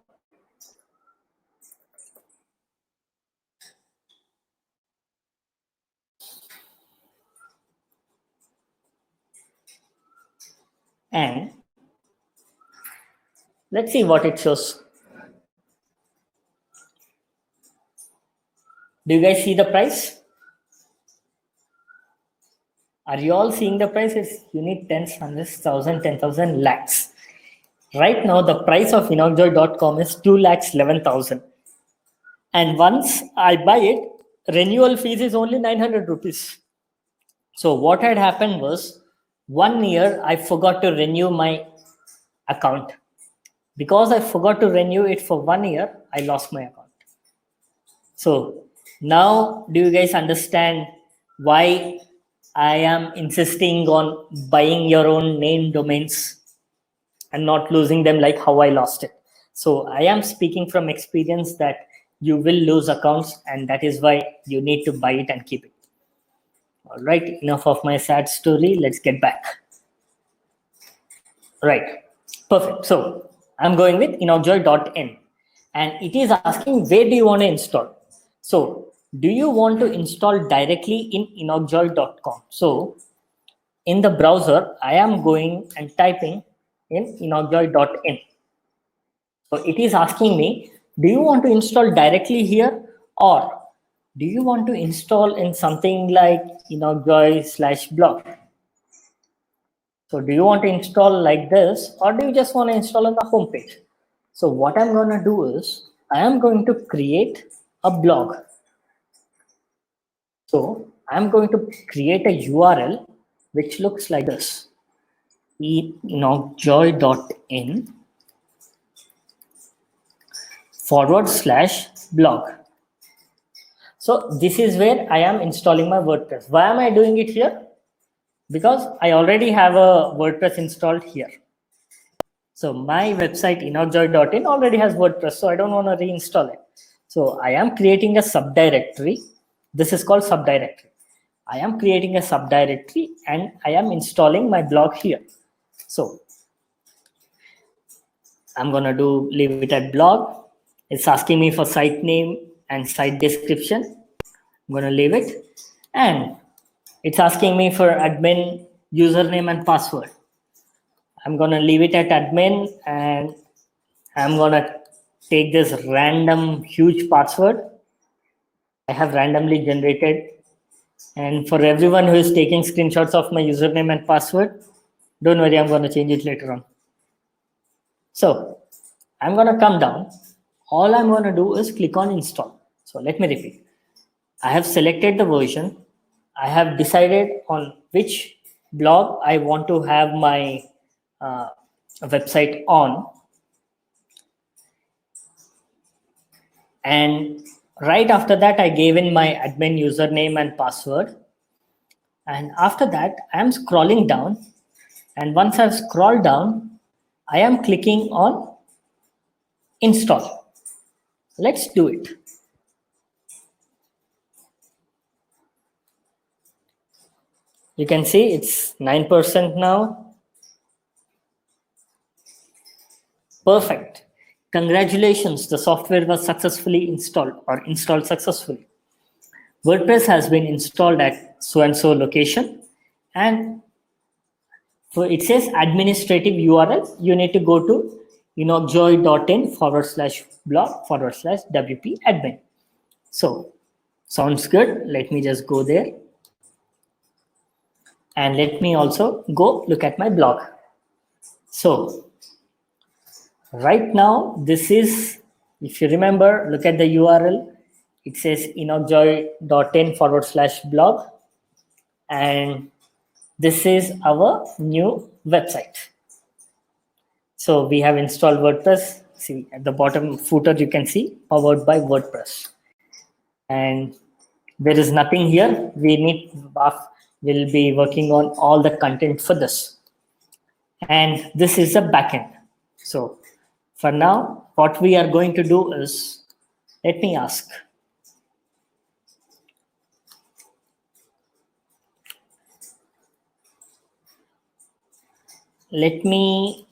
And let's see what it shows. Do you guys see the price? Are you all seeing the price? It's you need tens, hundreds, thousand, 10,000, lakhs. Right now, the price of enochjoy.com is 2,11,000. And once I buy it, renewal fees is only 900 rupees. So what had happened was 1 year I forgot to renew my account. Because I forgot to renew it for 1 year, I lost my account. So now do you guys understand why I am insisting on buying your own name domains and not losing them like how I lost it? So I am speaking from experience that you will lose accounts, and that is why you need to buy it and keep it. All right, enough of my sad story. Let's get back. Right, perfect. So I'm going with enochjoy.in, and it is asking where do you want to install. So do you want to install directly in enochjoy.com? So in the browser, I am going and typing in enochjoy.in. So it is asking me, do you want to install directly here, or do you want to install in something like enochjoy/blog? So do you want to install like this, or do you just want to install on the home page? So what I'm going to do is I am going to create a blog. So I'm going to create a URL which looks like this: enochjoy.in /blog. So this is where I am installing my WordPress. Why am I doing it here? Because I already have a WordPress installed here. So my website enochjoy.in already has WordPress, so I don't want to reinstall it. So I am creating a subdirectory. This is called subdirectory. I am creating a subdirectory and I am installing my blog here. So I'm gonna leave it at blog. It's asking me for site name and site description. I'm gonna leave it, and it's asking me for admin username and password. I'm gonna leave it at admin, and I'm gonna take this random huge password I have randomly generated. And for everyone who is taking screenshots of my username and password, don't worry, I'm gonna change it later on. So I'm gonna come down. All I'm gonna do is click on install. So let me repeat. I have selected the version. I have decided on which blog I want to have my website on. And right after that, I gave in my admin username and password. And after that, I am scrolling down. And once I've scrolled down, I am clicking on install. Let's do it. You can see it's 9% now. Perfect. Congratulations, the software was successfully installed or installed successfully. WordPress has been installed at so-and-so location, and so it says administrative URL. You need to go to enochjoy.in /blog/WP admin. So sounds good. Let me just go there. And let me also go look at my blog. So right now, this is, if you remember, look at the URL. It says enochjoy.in /blog. And this is our new website. So we have installed WordPress. See at the bottom footer, you can see powered by WordPress. And there is nothing here. We'll be working on all the content for this. And this is a backend. So for now, what we are going to do is, let me ask. Let me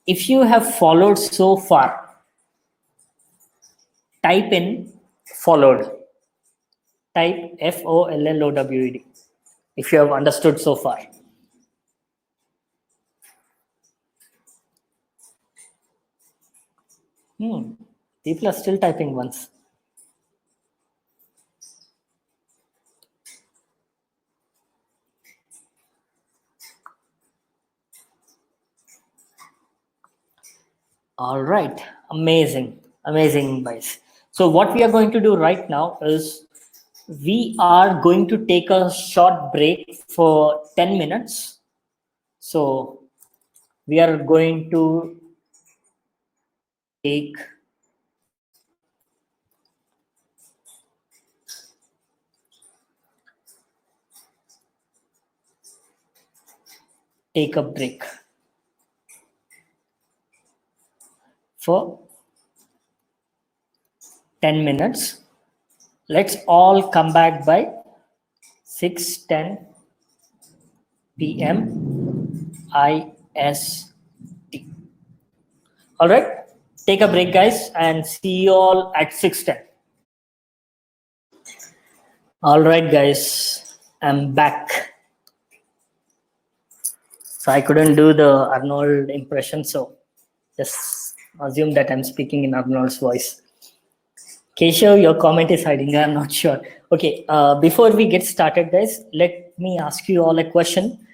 if you have followed so far, type in followed. Type FOLLOWED if you have understood so far. People are still typing once. All right, amazing, amazing, guys. So what we are going to do right now is we are going to take a short break for 10 minutes. So we are going to take a break for 10 minutes. Let's all come back by 6:10 p.m. IST. All right, take a break, guys, and see you all at 6:10. All right, guys, I'm back. So I couldn't do the Arnold impression, so just assume that I'm speaking in Arnold's voice. Keshav, your comment is hiding. I'm not sure. Okay, before we get started, guys, let me ask you all a question.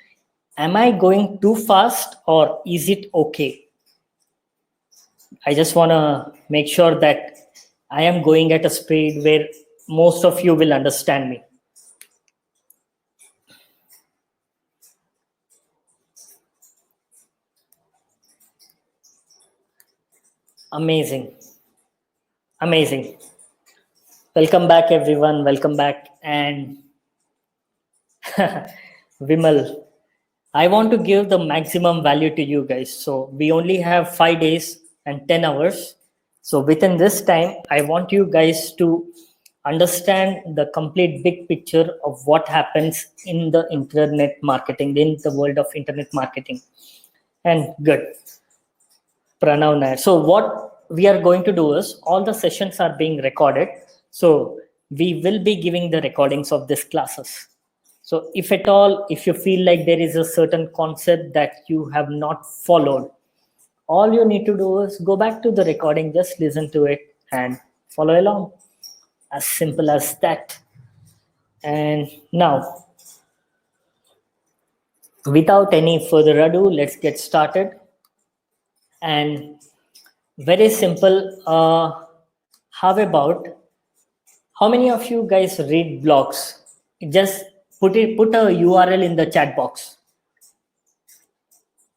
Am I going too fast or is it okay? I just want to make sure that I am going at a speed where most of you will understand me. Amazing. Amazing. Welcome back, everyone. Welcome back. And Vimal, I want to give the maximum value to you guys. So we only have 5 days and 10 hours. So within this time, I want you guys to understand the complete big picture of what happens in the internet marketing, in the world of internet marketing. And good. Pranav Nair. So what we are going to do is all the sessions are being recorded. So we will be giving the recordings of these classes. So if at all, if you feel like there is a certain concept that you have not followed, all you need to do is go back to the recording, just listen to it and follow along. As simple as that. And now, without any further ado, let's get started. And very simple. How many of you guys read blogs? Just put a URL in the chat box.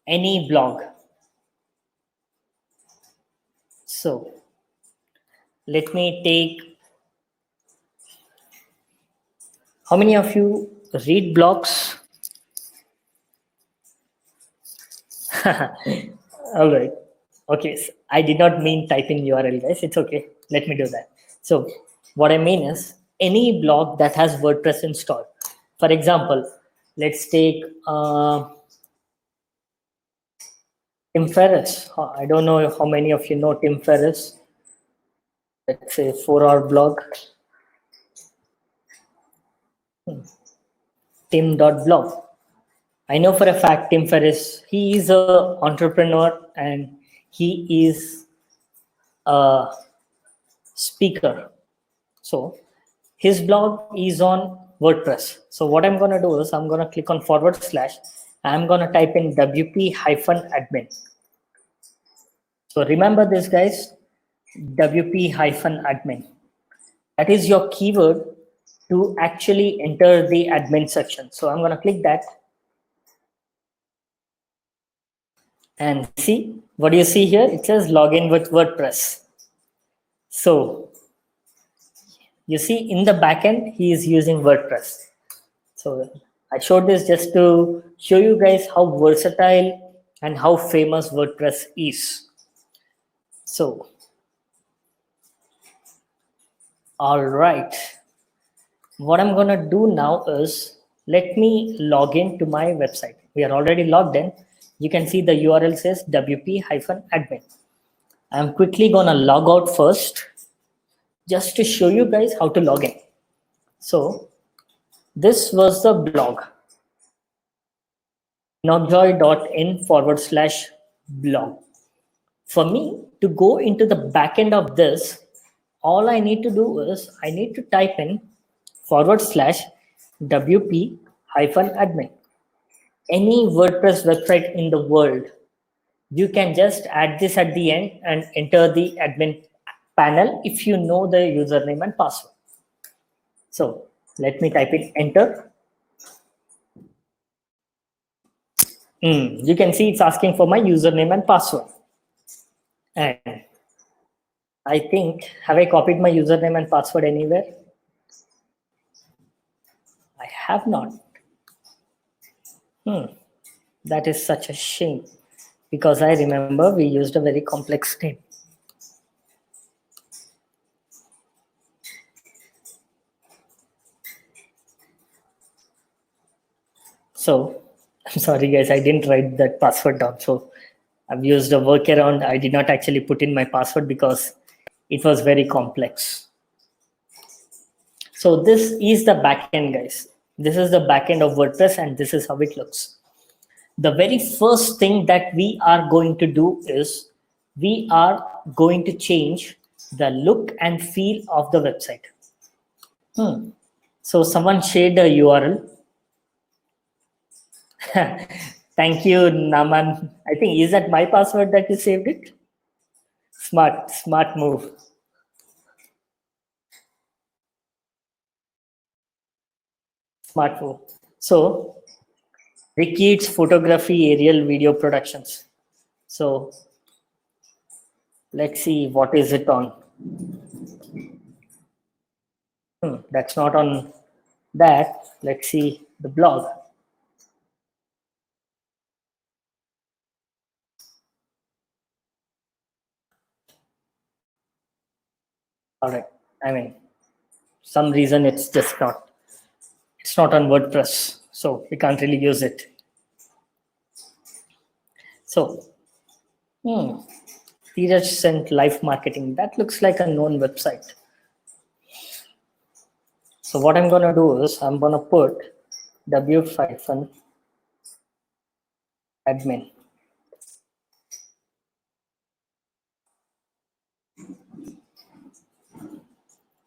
Any blog. So let me take. How many of you read blogs? All right. Okay. So I did not mean type in URL, guys. It's okay. Let me do that. So what I mean is any blog that has WordPress installed. For example, let's take Tim Ferriss. I don't know how many of you know Tim Ferriss. Let's say 4-hour blog. Tim.blog. I know for a fact Tim Ferriss, he is an entrepreneur and he is a speaker. So his blog is on WordPress. So what I'm going to do is I'm going to click on / I'm going to type in WP-admin. So remember this, guys, WP-admin. That is your keyword to actually enter the admin section. So I'm going to click that. And see, what do you see here? It says login with WordPress. So you see in the backend, he is using WordPress. So I showed this just to show you guys how versatile and how famous WordPress is. So, all right. What I'm going to do now is let me log in to my website. We are already logged in. You can see the URL says wp-admin. I'm quickly gonna log out first just to show you guys how to log in. So this was the blog, nogjoy.in/blog. For me to go into the backend of this, all I need to do is I need to type in /wp-admin. Any WordPress website in the world, you can just add this at the end and enter the admin panel if you know the username and password. So let me type in enter. You can see it's asking for my username and password. And I think, have I copied my username and password anywhere? I have not. That is such a shame, because I remember we used a very complex name. So I'm sorry guys, I didn't write that password down. So I've used a workaround. I did not actually put in my password because it was very complex. So this is the backend, guys. This is the backend of WordPress, and this is how it looks. The very first thing that we are going to do is we are going to change the look and feel of the website. So someone shared a URL. Thank you, Naman. I think, is that my password that you saved it? Smart move. Smart move. So Ricky's photography, aerial video productions. So let's see, what is it on? That's not on that. Let's see the blog. All right. I mean, some reason it's just not. It's not on WordPress, so we can't really use it. So, Dheeraj sent live marketing. That looks like a known website. So what I'm gonna do is I'm gonna put w-admin.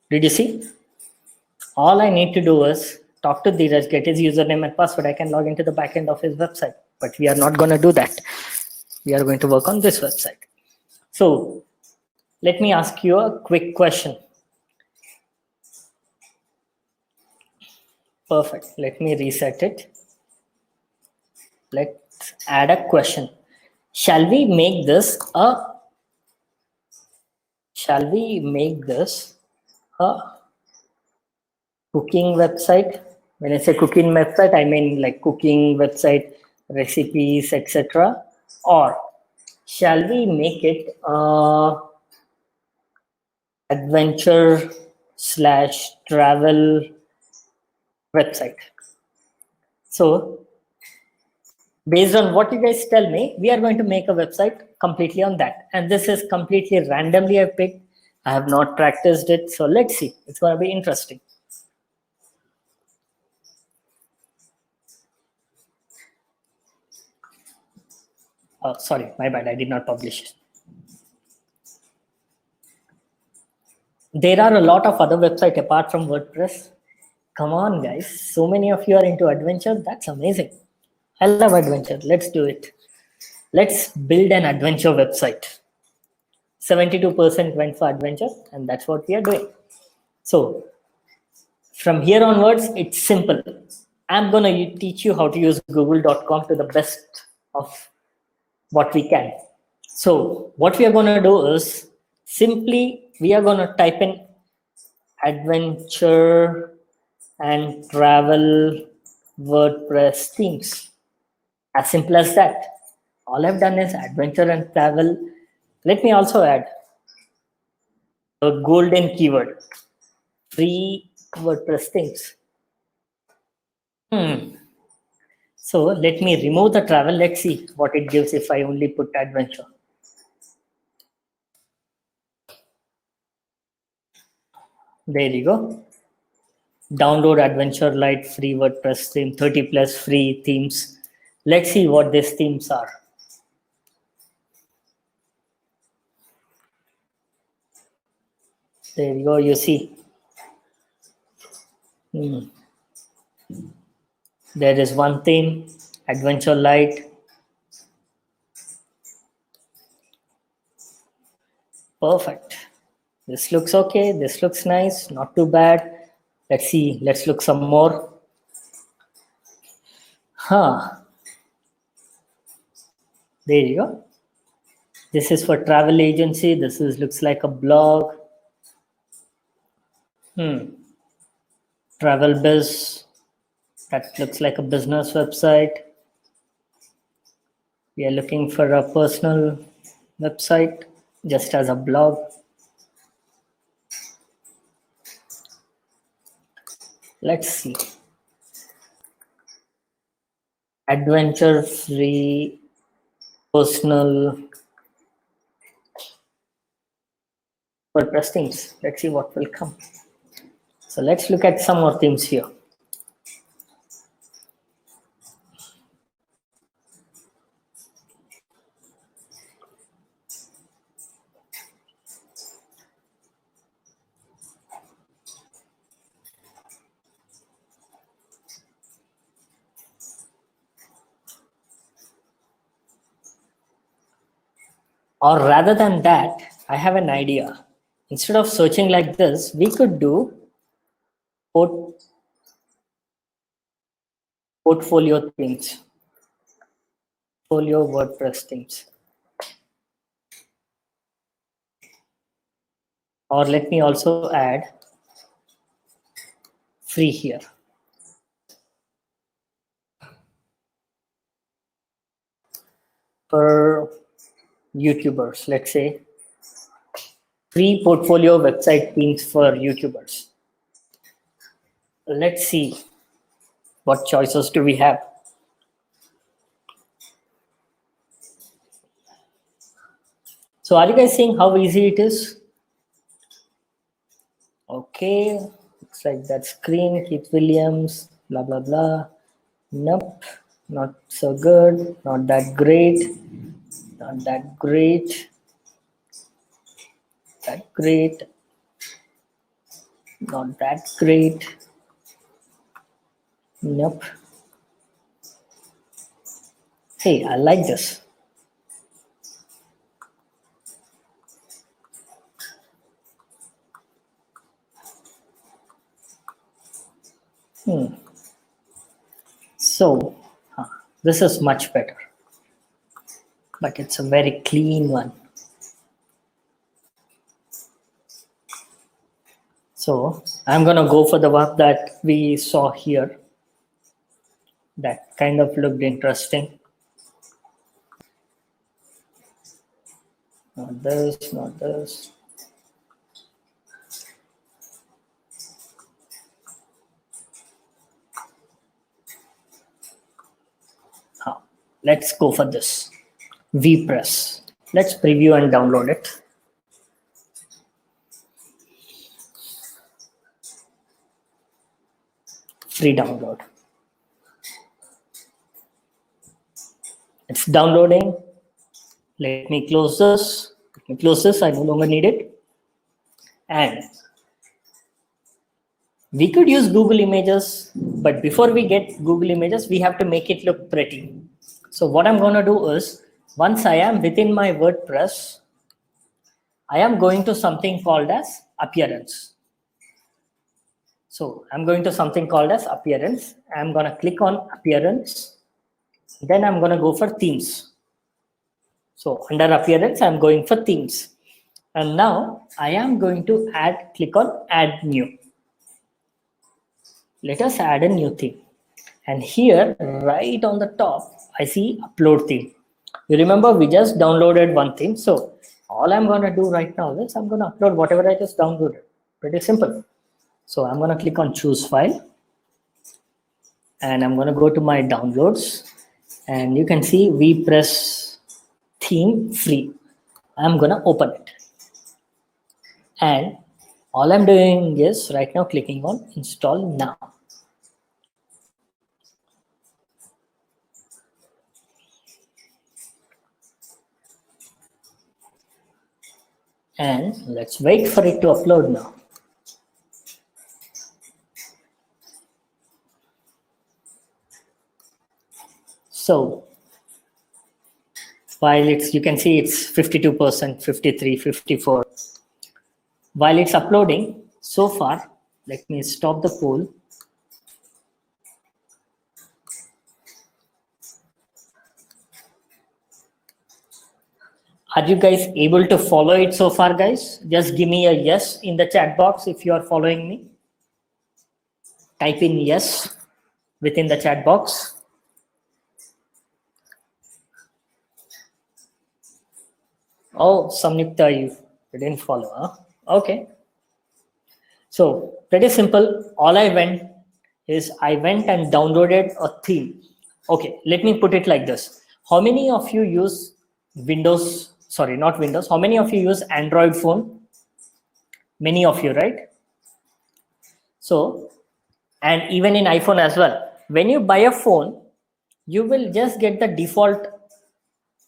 Did you see? All I need to do is talk to Dheeraj, get his username and password. I can log into the backend of his website, but we are not going to do that. We are going to work on this website. So let me ask you a quick question. Perfect. Let me reset it. Let's add a question. Shall we make this a cooking website? When I say cooking website, I mean like cooking website, recipes, etc. Or shall we make it adventure/travel website? So based on what you guys tell me, we are going to make a website completely on that. And this is completely randomly I picked. I have not practiced it. So let's see. It's going to be interesting. Oh, sorry, my bad. I did not publish it. There are a lot of other websites apart from WordPress. Come on, guys. So many of you are into adventure. That's amazing. I love adventure. Let's do it. Let's build an adventure website. 72% went for adventure, and that's what we are doing. So from here onwards, it's simple. I'm going to teach you how to use google.com to the best of what we can. So what we are going to do is simply we are going to type in adventure and travel WordPress themes. As simple as that. All I've done is adventure and travel. Let me also add a golden keyword, free WordPress themes. So let me remove the travel. Let's see what it gives if I only put adventure. There you go. Download Adventure Lite free WordPress theme, 30 plus free themes. Let's see what these themes are. There you go, you see. There is one theme, Adventure Lite. Perfect. This looks okay. This looks nice. Not too bad. Let's see. Let's look some more. There you go. This is for travel agency. This is looks like a blog. Travel Biz. That looks like a business website. We are looking for a personal website just as a blog. Let's see. Adventure free personal WordPress themes. Let's see what will come. So let's look at some more themes here. Or rather than that, I have an idea. Instead of searching like this, we could do portfolio themes, portfolio WordPress themes. Or let me also add free here. For YouTubers, let's say free portfolio website themes for YouTubers. Let's see what choices do we have. So are you guys seeing how easy it is? Okay, looks like that screen, Keith Williams, blah, blah, blah. Nope, not so good, not that great, not that great, that great, not that great. Nope. Hey, I like this. So, this is much better, but it's a very clean one. So I'm gonna go for the one that we saw here. That kind of looked interesting. Not this, not this. Let's go for this. VPress. Let's preview and download it. Free download. It's downloading. Let me close this. Let me close this. I no longer need it. And we could use Google Images, but before we get Google Images, we have to make it look pretty. So what I'm going to do is, once I am within my WordPress, I am going to something called as appearance. So I'm going to something called as appearance. I'm going to click on appearance. Then I'm going to go for themes. So under appearance, I'm going for themes. And now I am going to click on add new. Let us add a new theme. And here, right on the top, I see upload theme. You remember we just downloaded one theme. So all I'm going to do right now is I'm going to upload whatever I just downloaded. Pretty simple. So I'm going to click on choose file. and I'm going to go to my downloads, and you can see WePress theme free. I'm going to open it, and all I'm doing is right now clicking on install now. And let's wait for it to upload now. So while it's, you can see it's 52%, 53, 54. While it's uploading, so far, let me stop the poll. Are you guys able to follow it so far, guys? Just give me a yes in the chat box if you are following me. Type in yes within the chat box. Oh, Samyukta, you didn't follow, huh? Okay. So pretty simple. All I went and downloaded a theme. Okay, let me put it like this. How many of you use Windows? Sorry, not Windows. How many of you use Android phone? Many of you, right? So, and even in iPhone as well. When you buy a phone, you will just get the default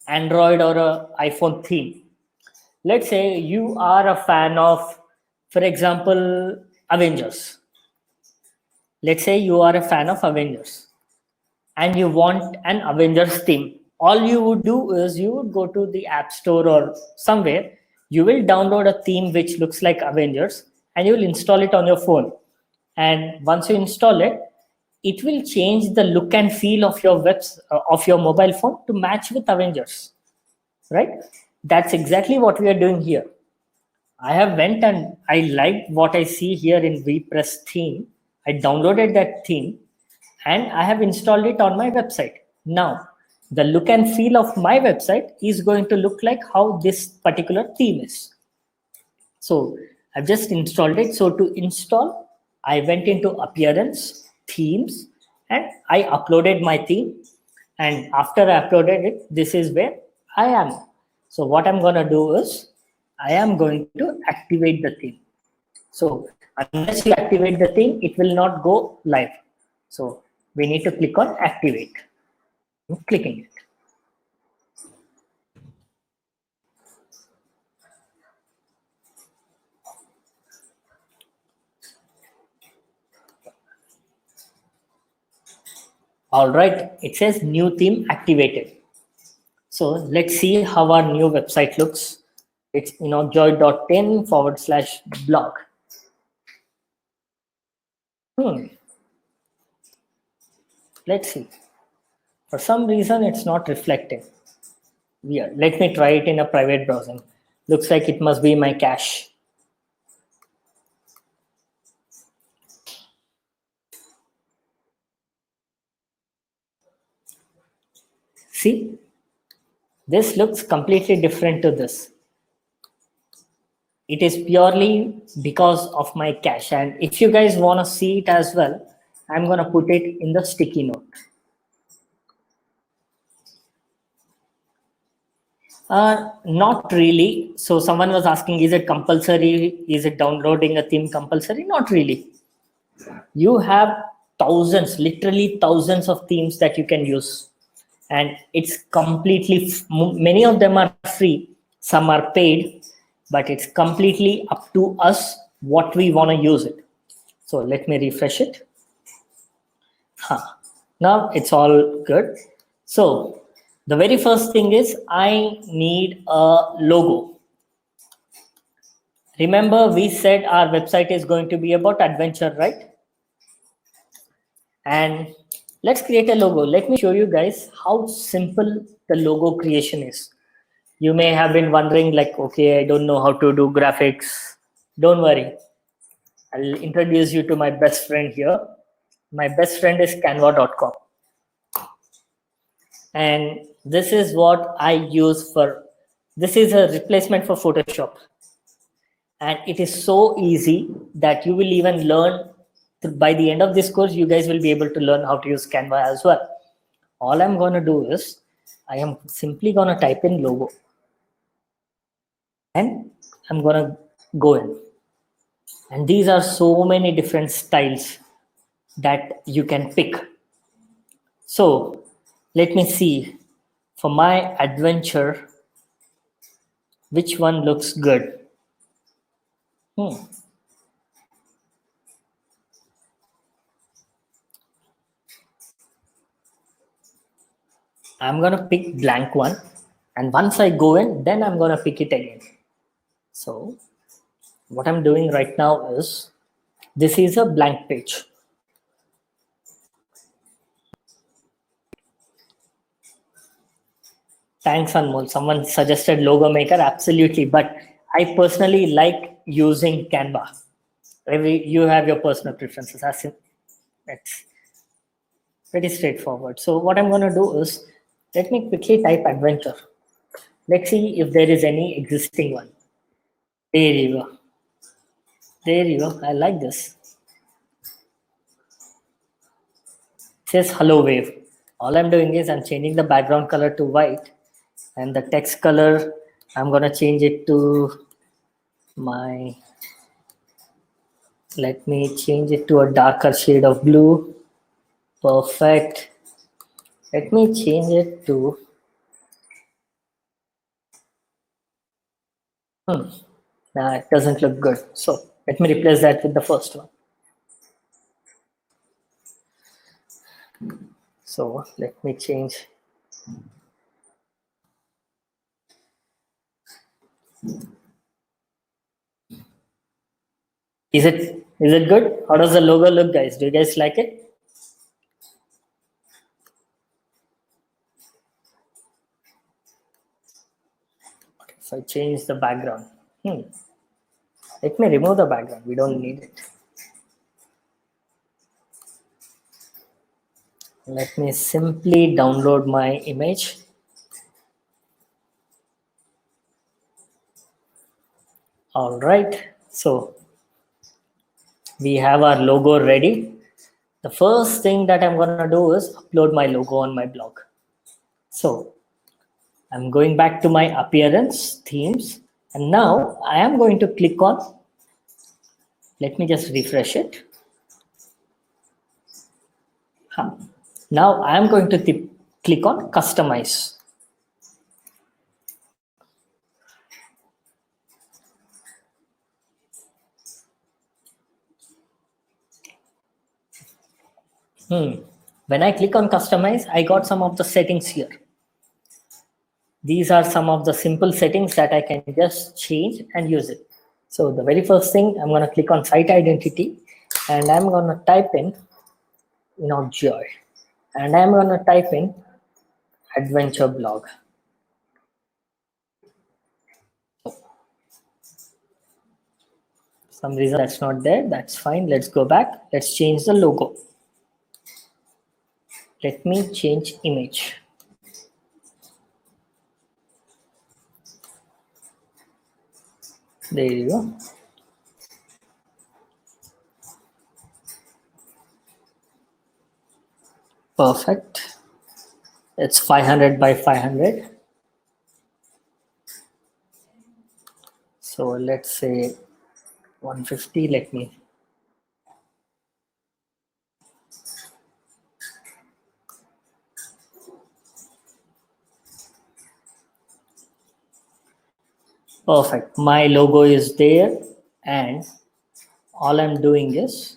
Android or a iPhone theme. Let's say you are a fan of, for example, Avengers. Let's say you are a fan of Avengers and you want an Avengers theme. All you would do is you would go to the App Store or somewhere. You will download a theme which looks like Avengers and you will install it on your phone. And once you install it, it will change the look and feel of your of your mobile phone to match with Avengers, right? That's exactly what we are doing here. I have went and I liked what I see here in WePress theme. I downloaded that theme and I have installed it on my website. Now, the look and feel of my website is going to look like how this particular theme is. So I've just installed it. So to install, I went into appearance, themes, and I uploaded my theme. And after I uploaded it, this is where I am. So what I'm going to do is I am going to activate the theme. So unless you activate the theme, it will not go live. So we need to click on activate. I'm clicking it. All right, it says new theme activated. So let's see how our new website looks. It's joy.in/blog. Let's see. For some reason, it's not reflecting. Weird. Let me try it in a private browsing. Looks like it must be my cache. See, this looks completely different to this. It is purely because of my cache. And if you guys want to see it as well, I'm going to put it in the sticky note. Not really. So someone was asking, is it compulsory? Is it downloading a theme compulsory? Not really. You have thousands, literally thousands of themes that you can use. And it's completely, many of them are free, some are paid, but it's completely up to us what we want to use it. So let me refresh it. Now it's all good. So the very first thing is I need a logo. Remember, we said our website is going to be about adventure, right? And let's create a logo. Let me show you guys how simple the logo creation is. You may have been wondering like, okay, I don't know how to do graphics. Don't worry. I'll introduce you to my best friend here. My best friend is canva.com. And this is what I use for, this is a replacement for Photoshop. And it is so easy that you will even learn by the end of this course, you guys will be able to learn how to use Canva as well. All I'm going to do is I am simply going to type in logo and I'm going to go in. And these are so many different styles that you can pick. So let me see for my adventure, which one looks good. I'm going to pick blank one. And once I go in, then I'm going to pick it again. So what I'm doing right now is, this is a blank page. Thanks, Anmol. Someone suggested Logo Maker. Absolutely. But I personally like using Canva. You have your personal preferences. It's pretty straightforward. So what I'm going to do is, let me quickly type adventure. Let's see if there is any existing one. There you go. There you go. I like this. It says hello wave. All I'm doing is I'm changing the background color to white, and the text color, I'm going to change it to let me change it to a darker shade of blue. Perfect. Let me change it to nah, it doesn't look good. So let me replace that with the first one. So let me change. Is it good? How does the logo look, guys? Do you guys like it? Okay, so I change the background. Let me remove the background. We don't need it. Let me simply download my image. All right. So we have our logo ready. The first thing that I'm going to do is upload my logo on my blog. So I'm going back to my appearance themes. And now I am going to click on, let me just refresh it. Now I am going to click on customize. When I click on customize, I got some of the settings here. These are some of the simple settings that I can just change and use it. So the very first thing, I'm going to click on site identity, and I'm going to type in Joy, and I'm going to type in adventure blog. Some reason that's not there. That's fine. Let's go back. Let's change the logo. Let me change image. There you go. Perfect. It's 500 by 500. So let's say 150. Let me. Perfect. My logo is there, and all I'm doing is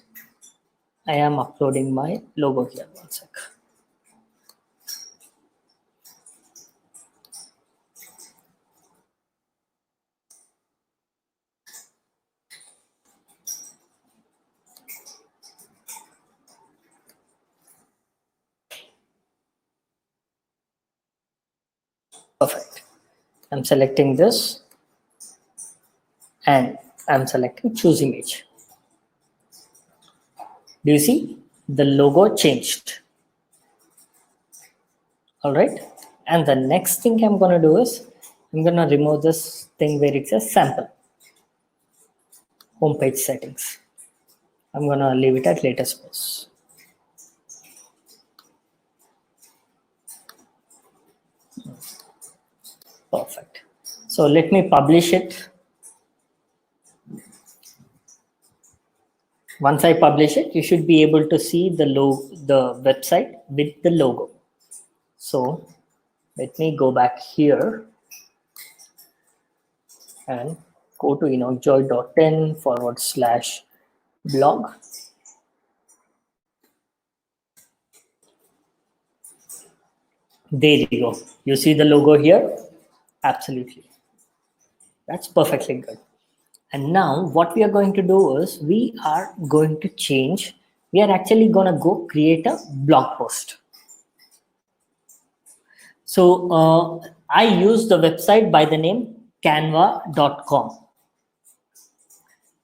I am uploading my logo here. One sec. Perfect. I'm selecting this, and I'm selecting choose image. Do you see the logo changed? All right. And the next thing I'm going to do is I'm going to remove this thing where it says sample homepage settings. I'm gonna leave it at latest post. Perfect. So let me publish it. Once I publish it, you should be able to see the website with the logo. So let me go back here and go to enochjoy.in/blog. There you go. You see the logo here? Absolutely. That's perfectly good. And now what we are going to do is we are going to change. We are actually going to go create a blog post. So I use the website by the name canva.com.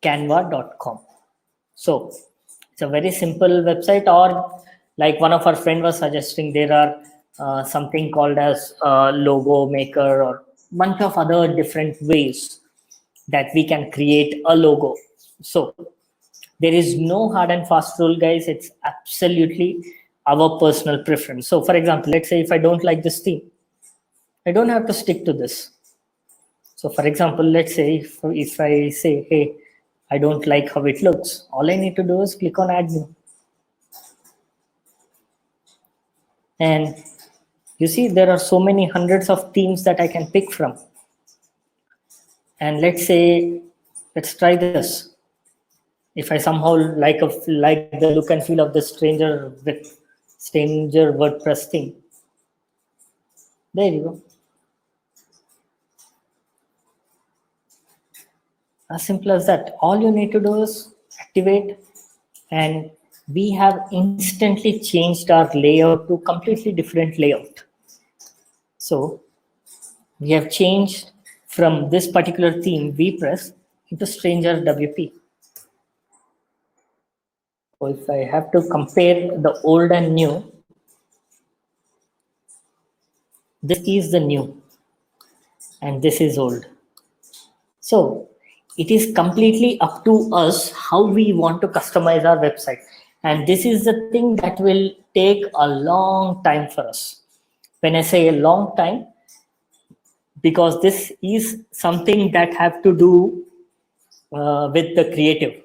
Canva.com. So it's a very simple website, or like one of our friends was suggesting, there are something called as logo maker or bunch of other different ways that we can create a logo. So there is no hard and fast rule, guys. It's absolutely our personal preference. So for example, let's say if I don't like this theme, I don't have to stick to this. So for example, let's say if I say, hey, I don't like how it looks, all I need to do is click on add new. And you see, there are so many hundreds of themes that I can pick from. And let's try this. If I somehow like the look and feel of the stranger WordPress theme, there you go. As simple as that. All you need to do is activate, and we have instantly changed our layout to completely different layout. So we have changed from this particular theme, WordPress, into Stranger WP. So if I have to compare the old and new, this is the new and this is old. So it is completely up to us how we want to customize our website. And this is the thing that will take a long time for us. When I say a long time, because this is something that have to do with the creative.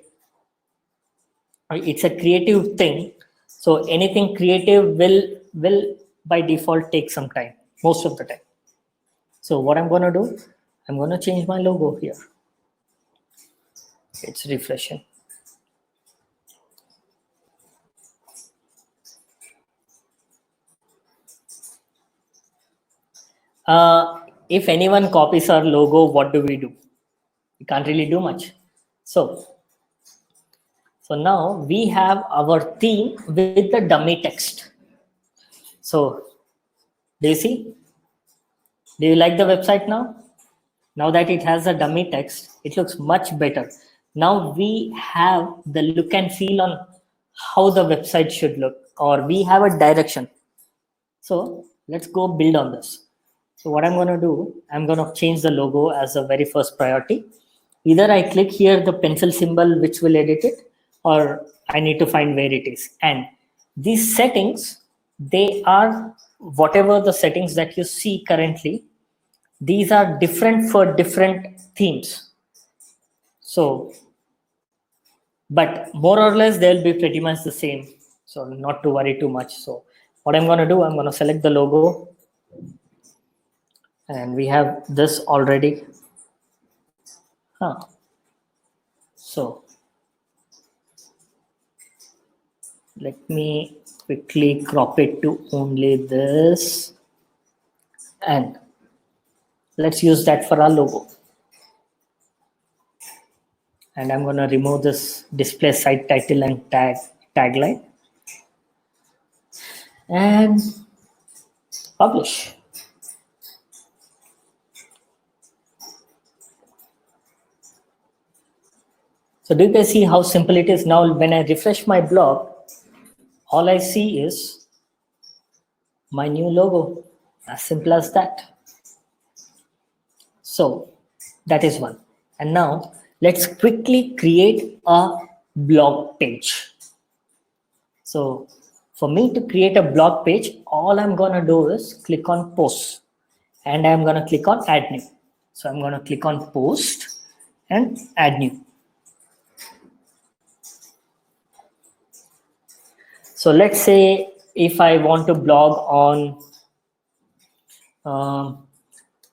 It's a creative thing. So anything creative will by default take some time, most of the time. So what I'm going to do, I'm going to change my logo here. It's refreshing. If anyone copies our logo, what do? We can't really do much. So now we have our theme with the dummy text. So do you see? Do you like the website now? Now that it has a dummy text, it looks much better. Now we have the look and feel on how the website should look, or we have a direction. So let's go build on this. So what I'm going to do, I'm going to change the logo as the very first priority. Either I click here the pencil symbol, which will edit it, or I need to find where it is. And these settings, they are whatever the settings that you see currently. These are different for different themes. So, but more or less, they'll be pretty much the same. So not to worry too much. So what I'm going to do, I'm going to select the logo. And we have this already. So let me quickly crop it to only this. And let's use that for our logo. And I'm going to remove this display site title and tagline. And publish. So do you guys see how simple it is? Now, when I refresh my blog, all I see is my new logo. As simple as that. So that is one. And now let's quickly create a blog page. So for me to create a blog page, all I'm gonna do is click on post, and I'm gonna click on add new. So I'm gonna click on post and add new. So let's say if I want to blog on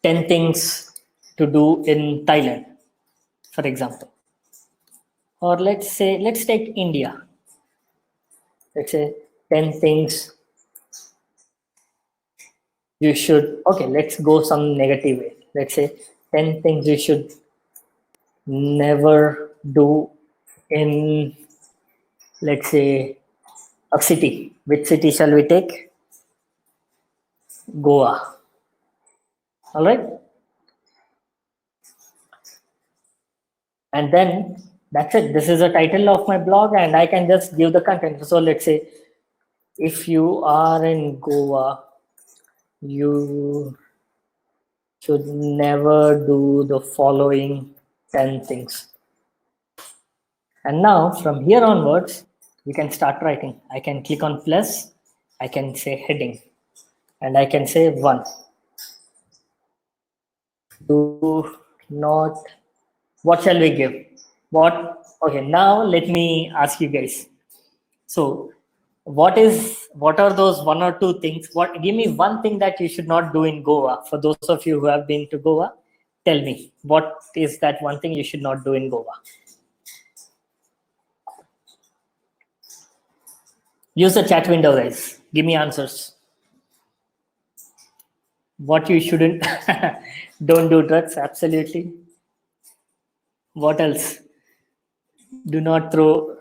10 things to do in Thailand, for example. Or let's take India. Let's say 10 things you should, okay, let's go some negative way. Let's say 10 things you should never do in, let's say, a city. Which city shall we take? Goa. All right. And then that's it. This is the title of my blog, and I can just give the content. So let's say if you are in Goa, you should never do the following 10 things. And now from here onwards, you can start writing. I can click on plus, I can say heading, and I can say 1. Do not, what shall we give? What? Okay, now let me ask you guys. So what are those 1 or 2 things? Give me one thing that you should not do in Goa. For those of you who have been to Goa, tell me, what is that one thing you should not do in Goa? Use the chat window, guys. Give me answers. What you shouldn't. Don't do drugs, absolutely. What else? Do not throw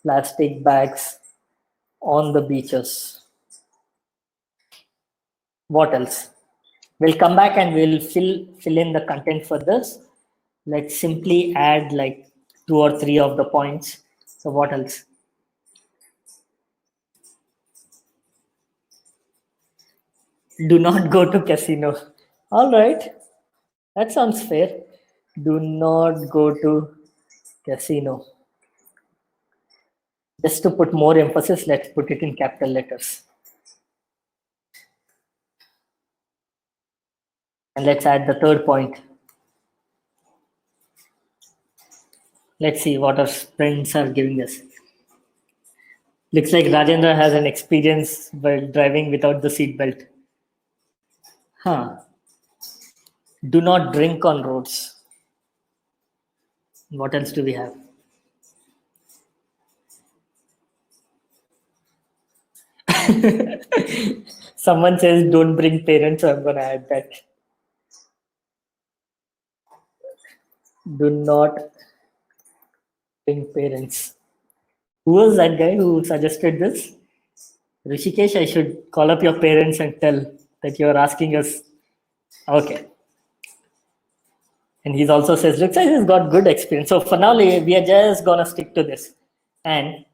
plastic bags on the beaches. What else? We'll come back and we'll fill in the content for this. Let's simply add like 2 or 3 of the points. So what else? Do not go to casino. All right, that sounds fair. Do not go to casino. Just to put more emphasis, let's put it in capital letters. And let's add the third point. Let's see what our friends are giving us. Looks like Rajendra has an experience while driving without the seat belt. Huh. Do not drink on roads. What else do we have? Someone says don't bring parents, so I'm going to add that. Do not bring parents. Who was that guy who suggested this? Rishikesh, I should call up your parents and tell that you're asking us. Okay. And he also says, looks like he's got good experience. So for now, we are just going to stick to this. And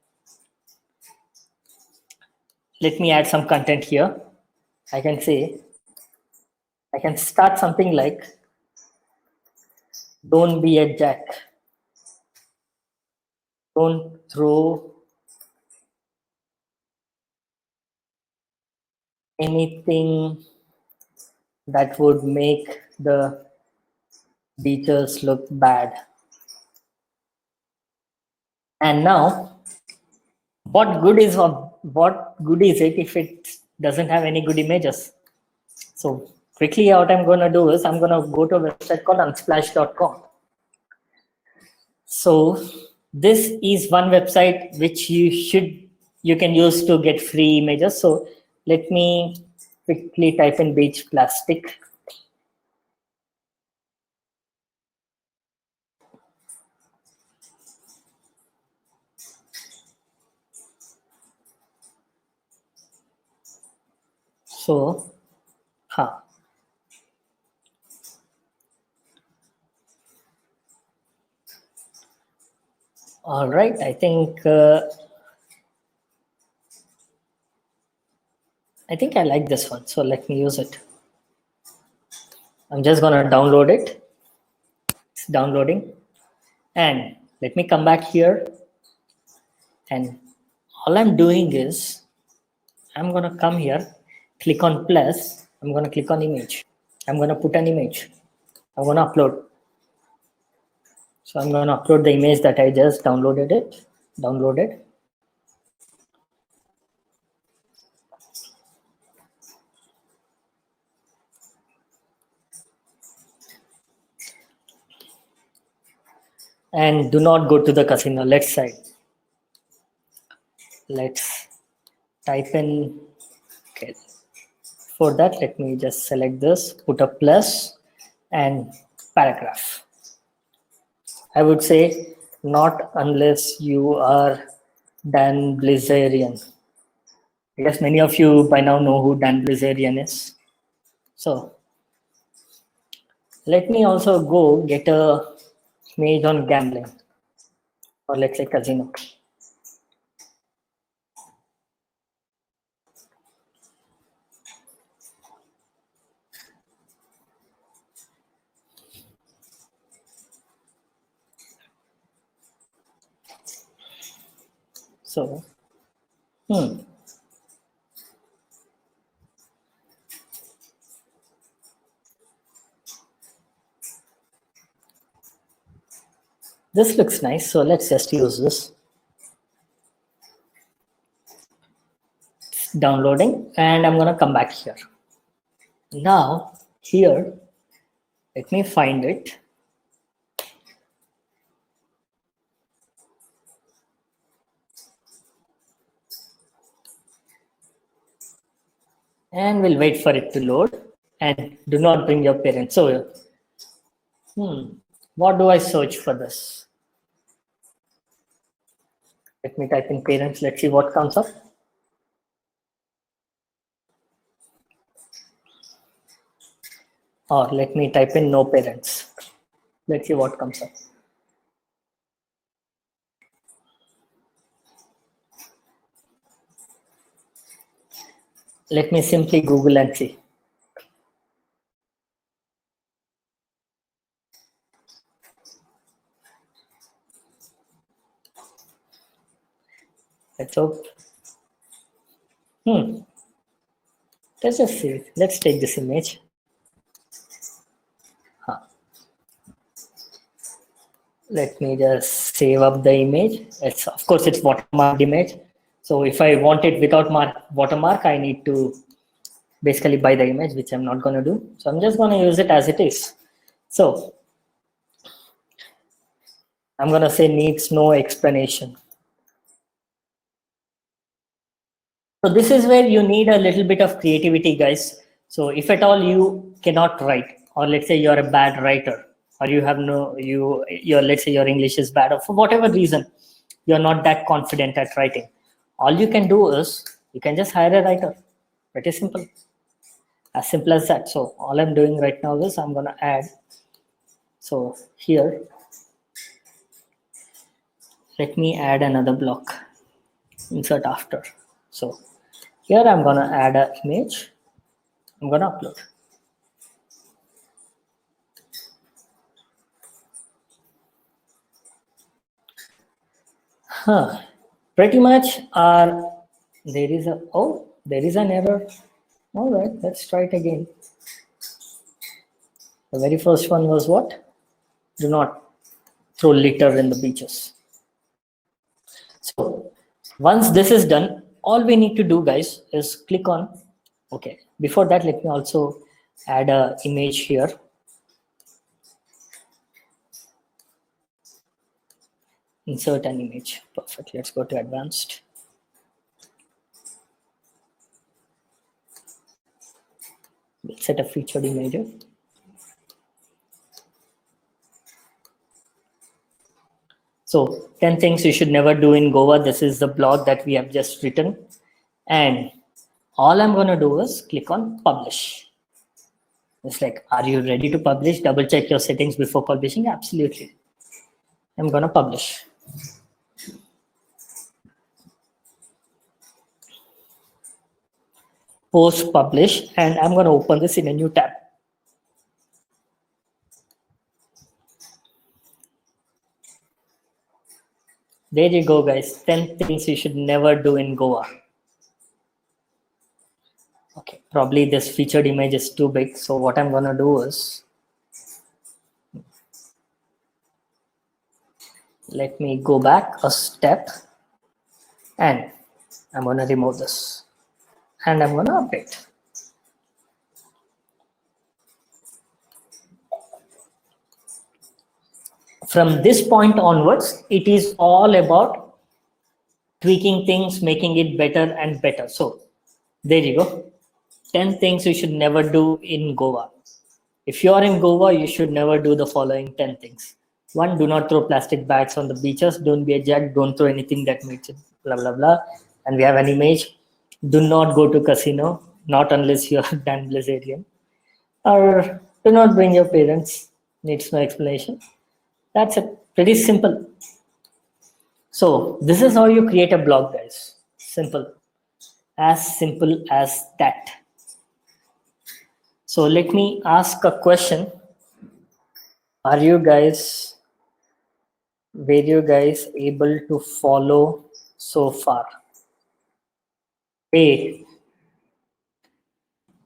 let me add some content here. I can start something like, don't be a jack. Don't throw anything that would make the beaches look bad. And now, what good is it if it doesn't have any good images? So quickly, what I'm going to do is I'm going to go to a website called unsplash.com. So this is one website which you can use to get free images. So let me quickly type in beach plastic. So, all right, I think I like this one, so let me use it. I'm just gonna download it. It's downloading, and let me come back here, and all I'm doing is I'm gonna come here, click on plus, I'm gonna click on image. I'm gonna put an image. I'm gonna upload. So I'm gonna upload the image that I just downloaded. And do not go to the casino. Let's type in, okay. For that, let me just select this, put a plus and paragraph. I would say not unless you are Dan Blizzarian. I guess many of you by now know who Dan Blizzarian is. So let me also go get a image on gambling, or let's say casino. So, this looks nice. So let's just use this. It's downloading, and I'm gonna come back here. Now here, let me find it. And we'll wait for it to load, and do not bring your parents. So, what do I search for this? Let me type in parents. Let's see what comes up. Or let me type in no parents. Let's see what comes up. Let me simply Google and see. Let's hope. Let's just see it. Let's take this image. Let me just save up the image. It's, of course, it's watermarked image. So if I want it without watermark, I need to basically buy the image, which I'm not going to do. So I'm just going to use it as it is. So I'm going to say needs no explanation. So this is where you need a little bit of creativity, guys. So if at all you cannot write, or let's say you're a bad writer, or you have let's say your English is bad, or for whatever reason, you're not that confident at writing, all you can do is you can just hire a writer. Pretty simple. As simple as that. So all I'm doing right now is I'm going to add. So here, let me add another block. Insert after. So here I'm going to add an image. I'm going to upload. Pretty much there is an error. All right, let's try it again. The very first one was what? Do not throw litter in the beaches. So once this is done, all we need to do, guys, is click on, okay. Before that, let me also add an image here. Insert an image. Perfect. Let's go to advanced. We'll set a featured image. So 10 things you should never do in Goa. This is the blog that we have just written. And all I'm going to do is click on publish. It's like, are you ready to publish? Double check your settings before publishing. Absolutely. I'm going to publish. Post publish, and I'm going to open this in a new tab. There you go, guys. 10 things you should never do in Goa. Okay, probably this featured image is too big. So what I'm gonna do is, let me go back a step and I'm gonna remove this and I'm gonna update. From this point onwards, it is all about tweaking things, making it better and better. So there you go. 10 things you should never do in Goa. If you are in Goa, you should never do the following 10 things. 1, do not throw plastic bags on the beaches. Don't be a jack. Don't throw anything that makes it blah, blah, blah. And we have an image. Do not go to casino, not unless you are Dan Blizzarian. Or do not bring your parents. Needs no explanation. That's it. Pretty simple. So this is how you create a blog, guys. Simple. As simple as that. So let me ask a question. Were you guys able to follow so far? Hey,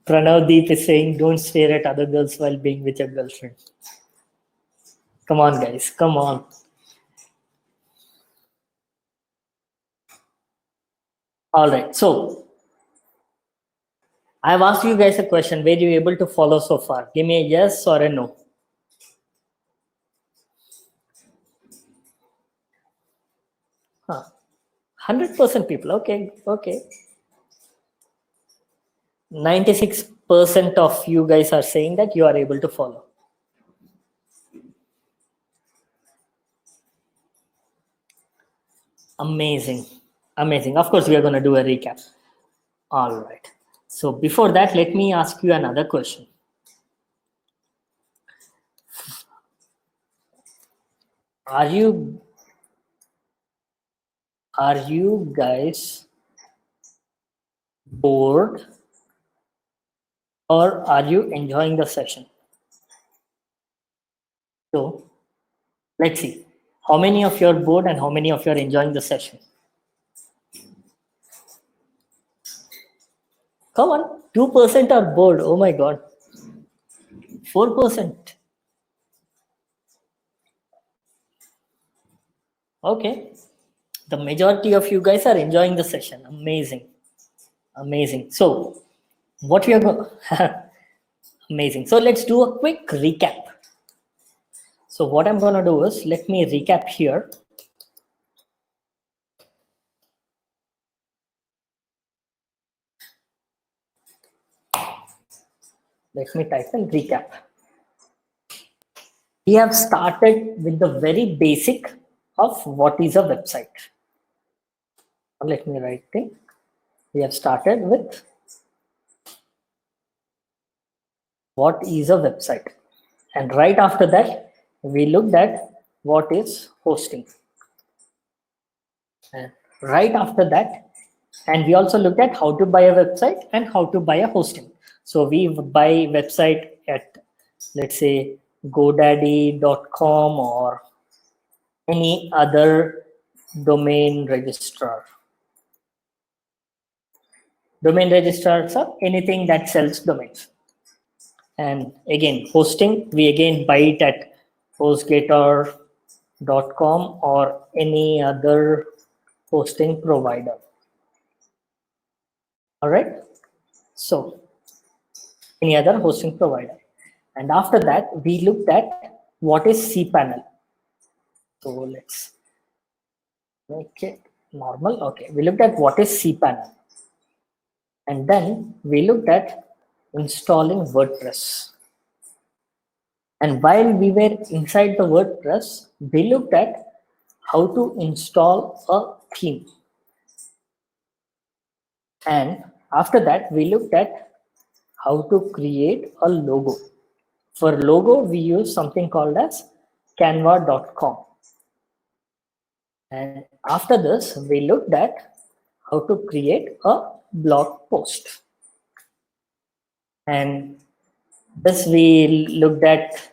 Pranavdeep is saying, don't stare at other girls while being with your girlfriend. Come on, guys, come on. All right, so I've asked you guys a question. Were you able to follow so far? Give me a yes or a no. Huh. 100% people. Okay. 96% of you guys are saying that you are able to follow. Amazing. Of course, we are going to do a recap. All right. So before that, let me ask you another question. Are you guys bored or are you enjoying the session? So let's see. How many of you are bored and how many of you are enjoying the session? Come on, 2% are bored. Oh my God. 4%. Okay. The majority of you guys are enjoying the session. Amazing. So what we are going amazing. So let's do a quick recap. So what I'm going to do is, let me recap here. Let me type in recap. We have started with the very basic of what is a website. Let me write it. We have started with what is a website. And right after that, we looked at what is hosting. And right after that, and we also looked at how to buy a website and how to buy a hosting. So we buy website at, let's say, GoDaddy.com or any other domain registrar. Domain registrars are anything that sells domains. And again, hosting, we again buy it at HostGator.com or any other hosting provider. All right. So any other hosting provider. And after that, we looked at what is cPanel. So let's make it normal. Okay. We looked at what is cPanel. And then we looked at installing WordPress. And while we were inside the WordPress, we looked at how to install a theme. And after that, we looked at how to create a logo. For logo, we use something called as canva.com. And after this, we looked at how to create a blog post. And this we looked at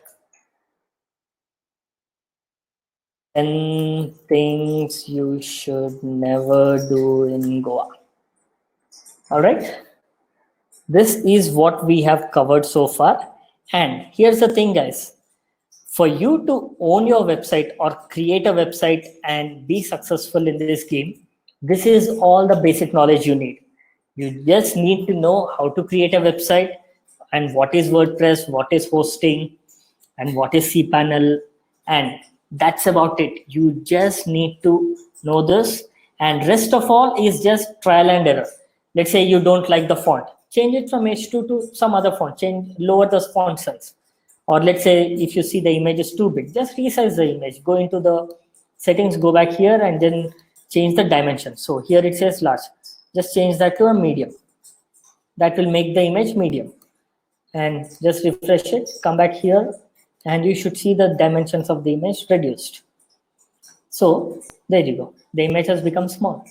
10 things you should never do in Goa. All right. This is what we have covered so far. And here's the thing, guys. For you to own your website or create a website and be successful in this game, this is all the basic knowledge you need. You just need to know how to create a website and what is WordPress, what is hosting, and what is cPanel, and that's about it. You just need to know this, and rest of all is just trial and error. Let's say you don't like the font, change it from H2 to some other font, lower the font size. Or let's say if you see the image is too big, just resize the image, go into the settings, go back here and then change the dimension. So here it says large, just change that to a medium. That will make the image medium. And just refresh it, come back here, and you should see the dimensions of the image reduced. So there you go, the image has become small.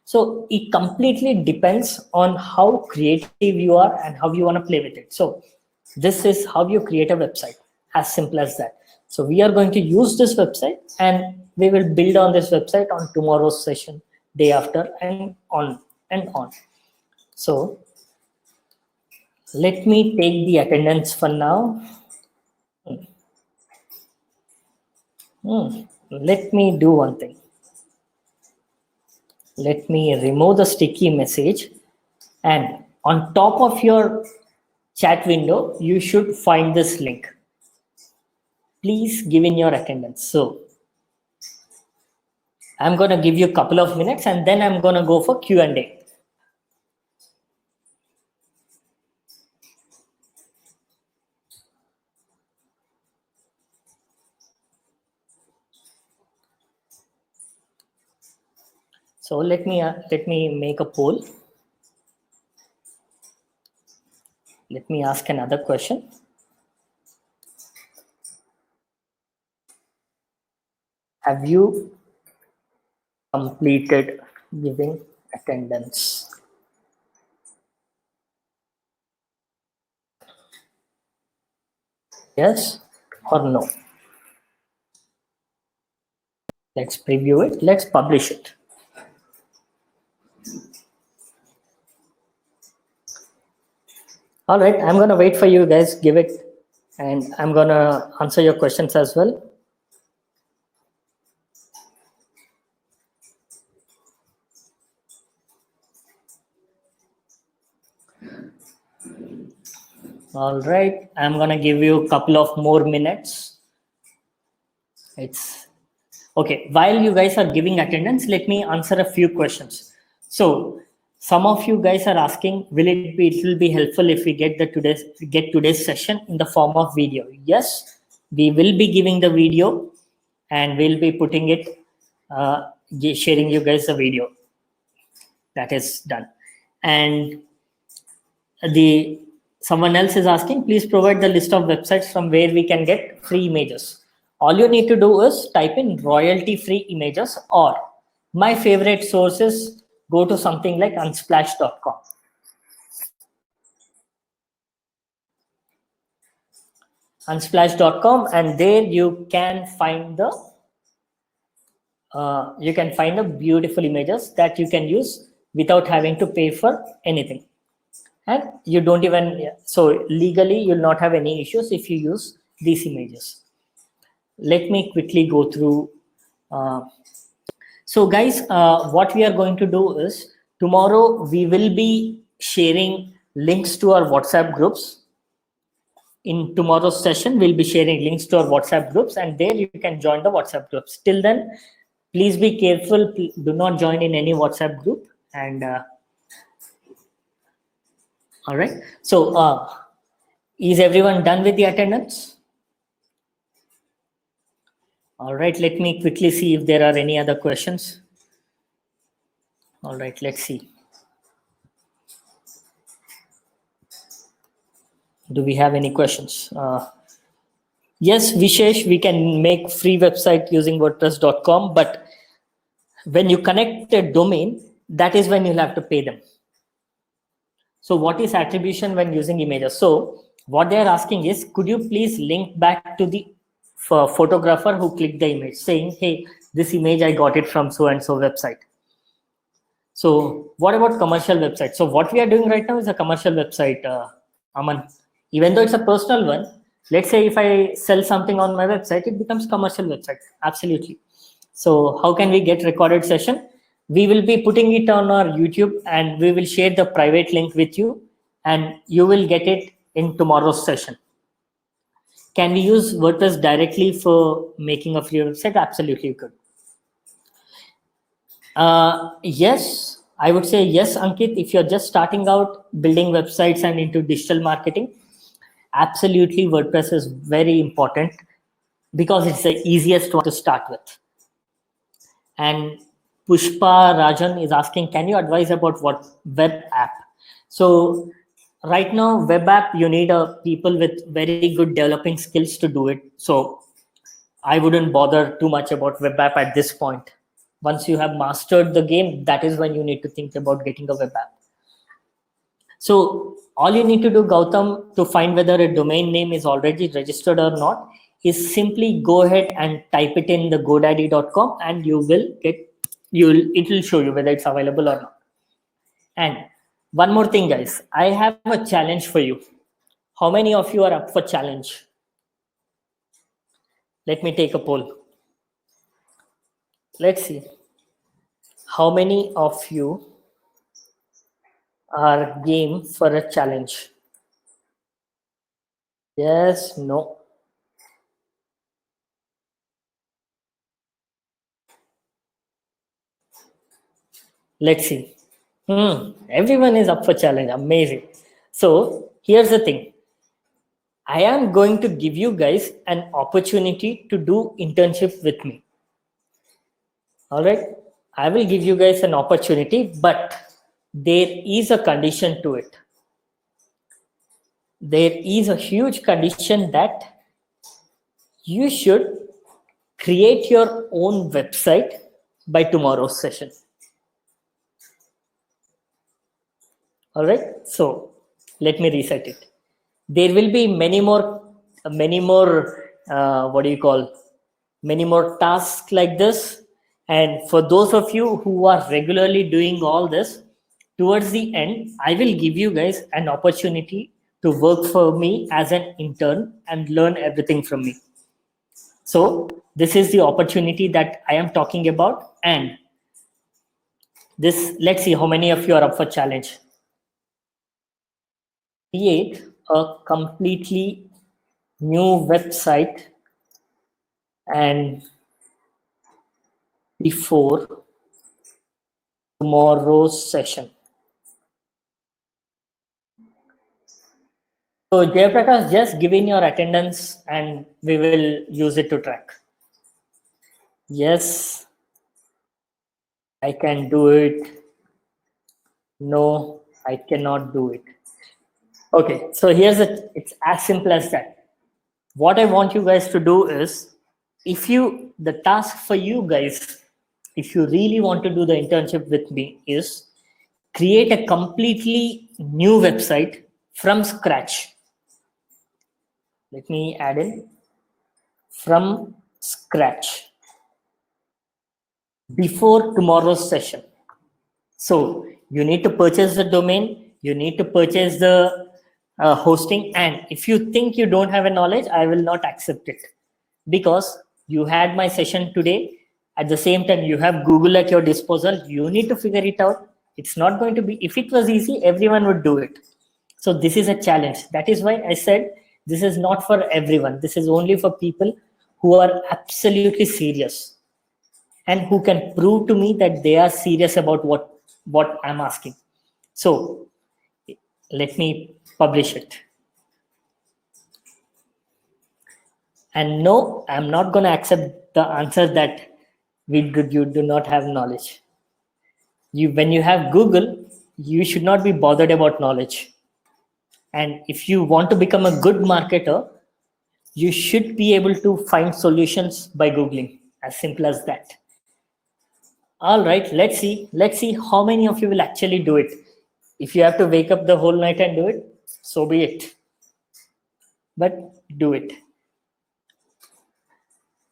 So it completely depends on how creative you are and how you want to play with it. So this is how you create a website, as simple as that. So we are going to use this website and we will build on this website on tomorrow's session, day after, and on and on. So let me take the attendance for now. Let me do one thing. Let me remove the sticky message, and on top of your chat window, you should find this link. Please give in your attendance. So I'm going to give you a couple of minutes and then I'm going to go for Q&A. So let me make a poll. Let me ask another question. Have you completed giving attendance? Yes or no? Let's preview it. Let's publish it. All right, I'm going to wait for you guys. Give it, and I'm going to answer your questions as well. All right, I'm going to give you a couple of more minutes. It's okay. While you guys are giving attendance, let me answer a few questions. So some of you guys are asking, it will be helpful if we get today's session in the form of video? Yes, we will be giving the video and we'll be putting it, sharing you guys the video. That is done. And someone else is asking, please provide the list of websites from where we can get free images. All you need to do is type in royalty-free images, or my favorite sources, go to something like unsplash.com. Unsplash.com, and there you can find the beautiful images that you can use without having to pay for anything. And you don't even, so legally you'll not have any issues if you use these images. Let me quickly go through. So guys, what we are going to do is, tomorrow we will be sharing links to our WhatsApp groups. In tomorrow's session, we'll be sharing links to our WhatsApp groups, and there you can join the WhatsApp groups. Till then, please be careful. Do not join in any WhatsApp group. And all right. So is everyone done with the attendance? All right. Let me quickly see if there are any other questions. All right. Let's see. Do we have any questions? Yes, Vishesh, we can make free website using WordPress.com, but when you connect a domain, that is when you'll have to pay them. So what is attribution when using images? So what they're asking is, could you please link back to the for a photographer who clicked the image saying, hey, this image I got it from so and so website. So what about commercial website? So what we are doing right now is a commercial website, Aman. Even though it's a personal one, let's say if I sell something on my website, it becomes commercial website. Absolutely. So how can we get recorded session? We will be putting it on our YouTube and we will share the private link with you and you will get it in tomorrow's session. Can we use WordPress directly for making a free website? Absolutely, you could. Yes, I would say yes, Ankit. If you're just starting out building websites and into digital marketing, absolutely WordPress is very important because it's the easiest one to start with. And Pushpa Rajan is asking, can you advise about what web app? So right now, web app, you need people with very good developing skills to do it. So I wouldn't bother too much about web app at this point. Once you have mastered the game, that is when you need to think about getting a web app. So all you need to do, Gautam, to find whether a domain name is already registered or not, is simply go ahead and type it in the godaddy.com and it will show you whether it's available or not. And one more thing, guys, I have a challenge for you. How many of you are up for challenge? Let me take a poll. Let's see. How many of you are game for a challenge? Yes, no. Let's see. Everyone is up for challenge. Amazing. So here's the thing. I am going to give you guys an opportunity to do internship with me. All right. I will give you guys an opportunity, but there is a condition to it. There is a huge condition that you should create your own website by tomorrow's session. All right. So let me reset it. There will be many more many more tasks like this. And for those of you who are regularly doing all this, towards the end, I will give you guys an opportunity to work for me as an intern and learn everything from me. So this is the opportunity that I am talking about. And this, let's see how many of you are up for challenge. Create a completely new website and before tomorrow's session. So Jayaprakash, just give in your attendance and we will use it to track. Yes, I can do it. No, I cannot do it. Okay, so it's as simple as that. What I want you guys to do is, the task for you guys, if you really want to do the internship with me, is create a completely new website from scratch. Let me add in from scratch before tomorrow's session. So you need to purchase the domain, you need to purchase the hosting, and if you think you don't have a knowledge, I will not accept it, because you had my session today. At the same time, you have Google at your disposal. You need to figure it out. It's not going to be, if it was easy, everyone would do it. So this is a challenge. That is why I said this is not for everyone. This is only for people who are absolutely serious and who can prove to me that they are serious about what I'm asking. So let me publish it. And no, I'm not going to accept the answer that you do not have knowledge. When you have Google, you should not be bothered about knowledge. And if you want to become a good marketer, you should be able to find solutions by Googling. As simple as that. All right, let's see how many of you will actually do it. If you have to wake up the whole night and do it, so be it. But do it.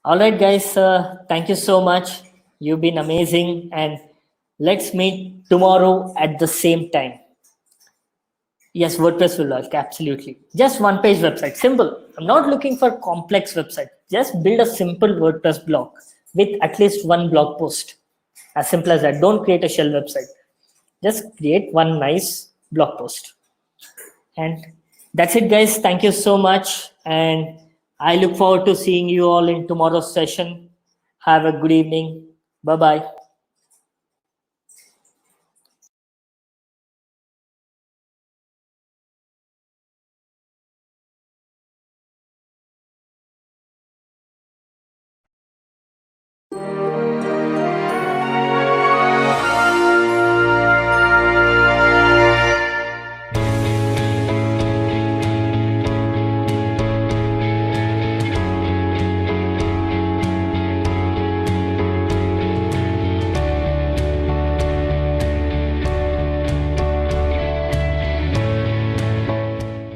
All right, guys. Thank you so much. You've been amazing. And let's meet tomorrow at the same time. Yes, WordPress will work. Absolutely. Just one page website. Simple. I'm not looking for complex website. Just build a simple WordPress blog with at least one blog post. As simple as that. Don't create a shell website. Just create one nice blog post. And that's it, guys. Thank you so much. And I look forward to seeing you all in tomorrow's session. Have a good evening. Bye bye.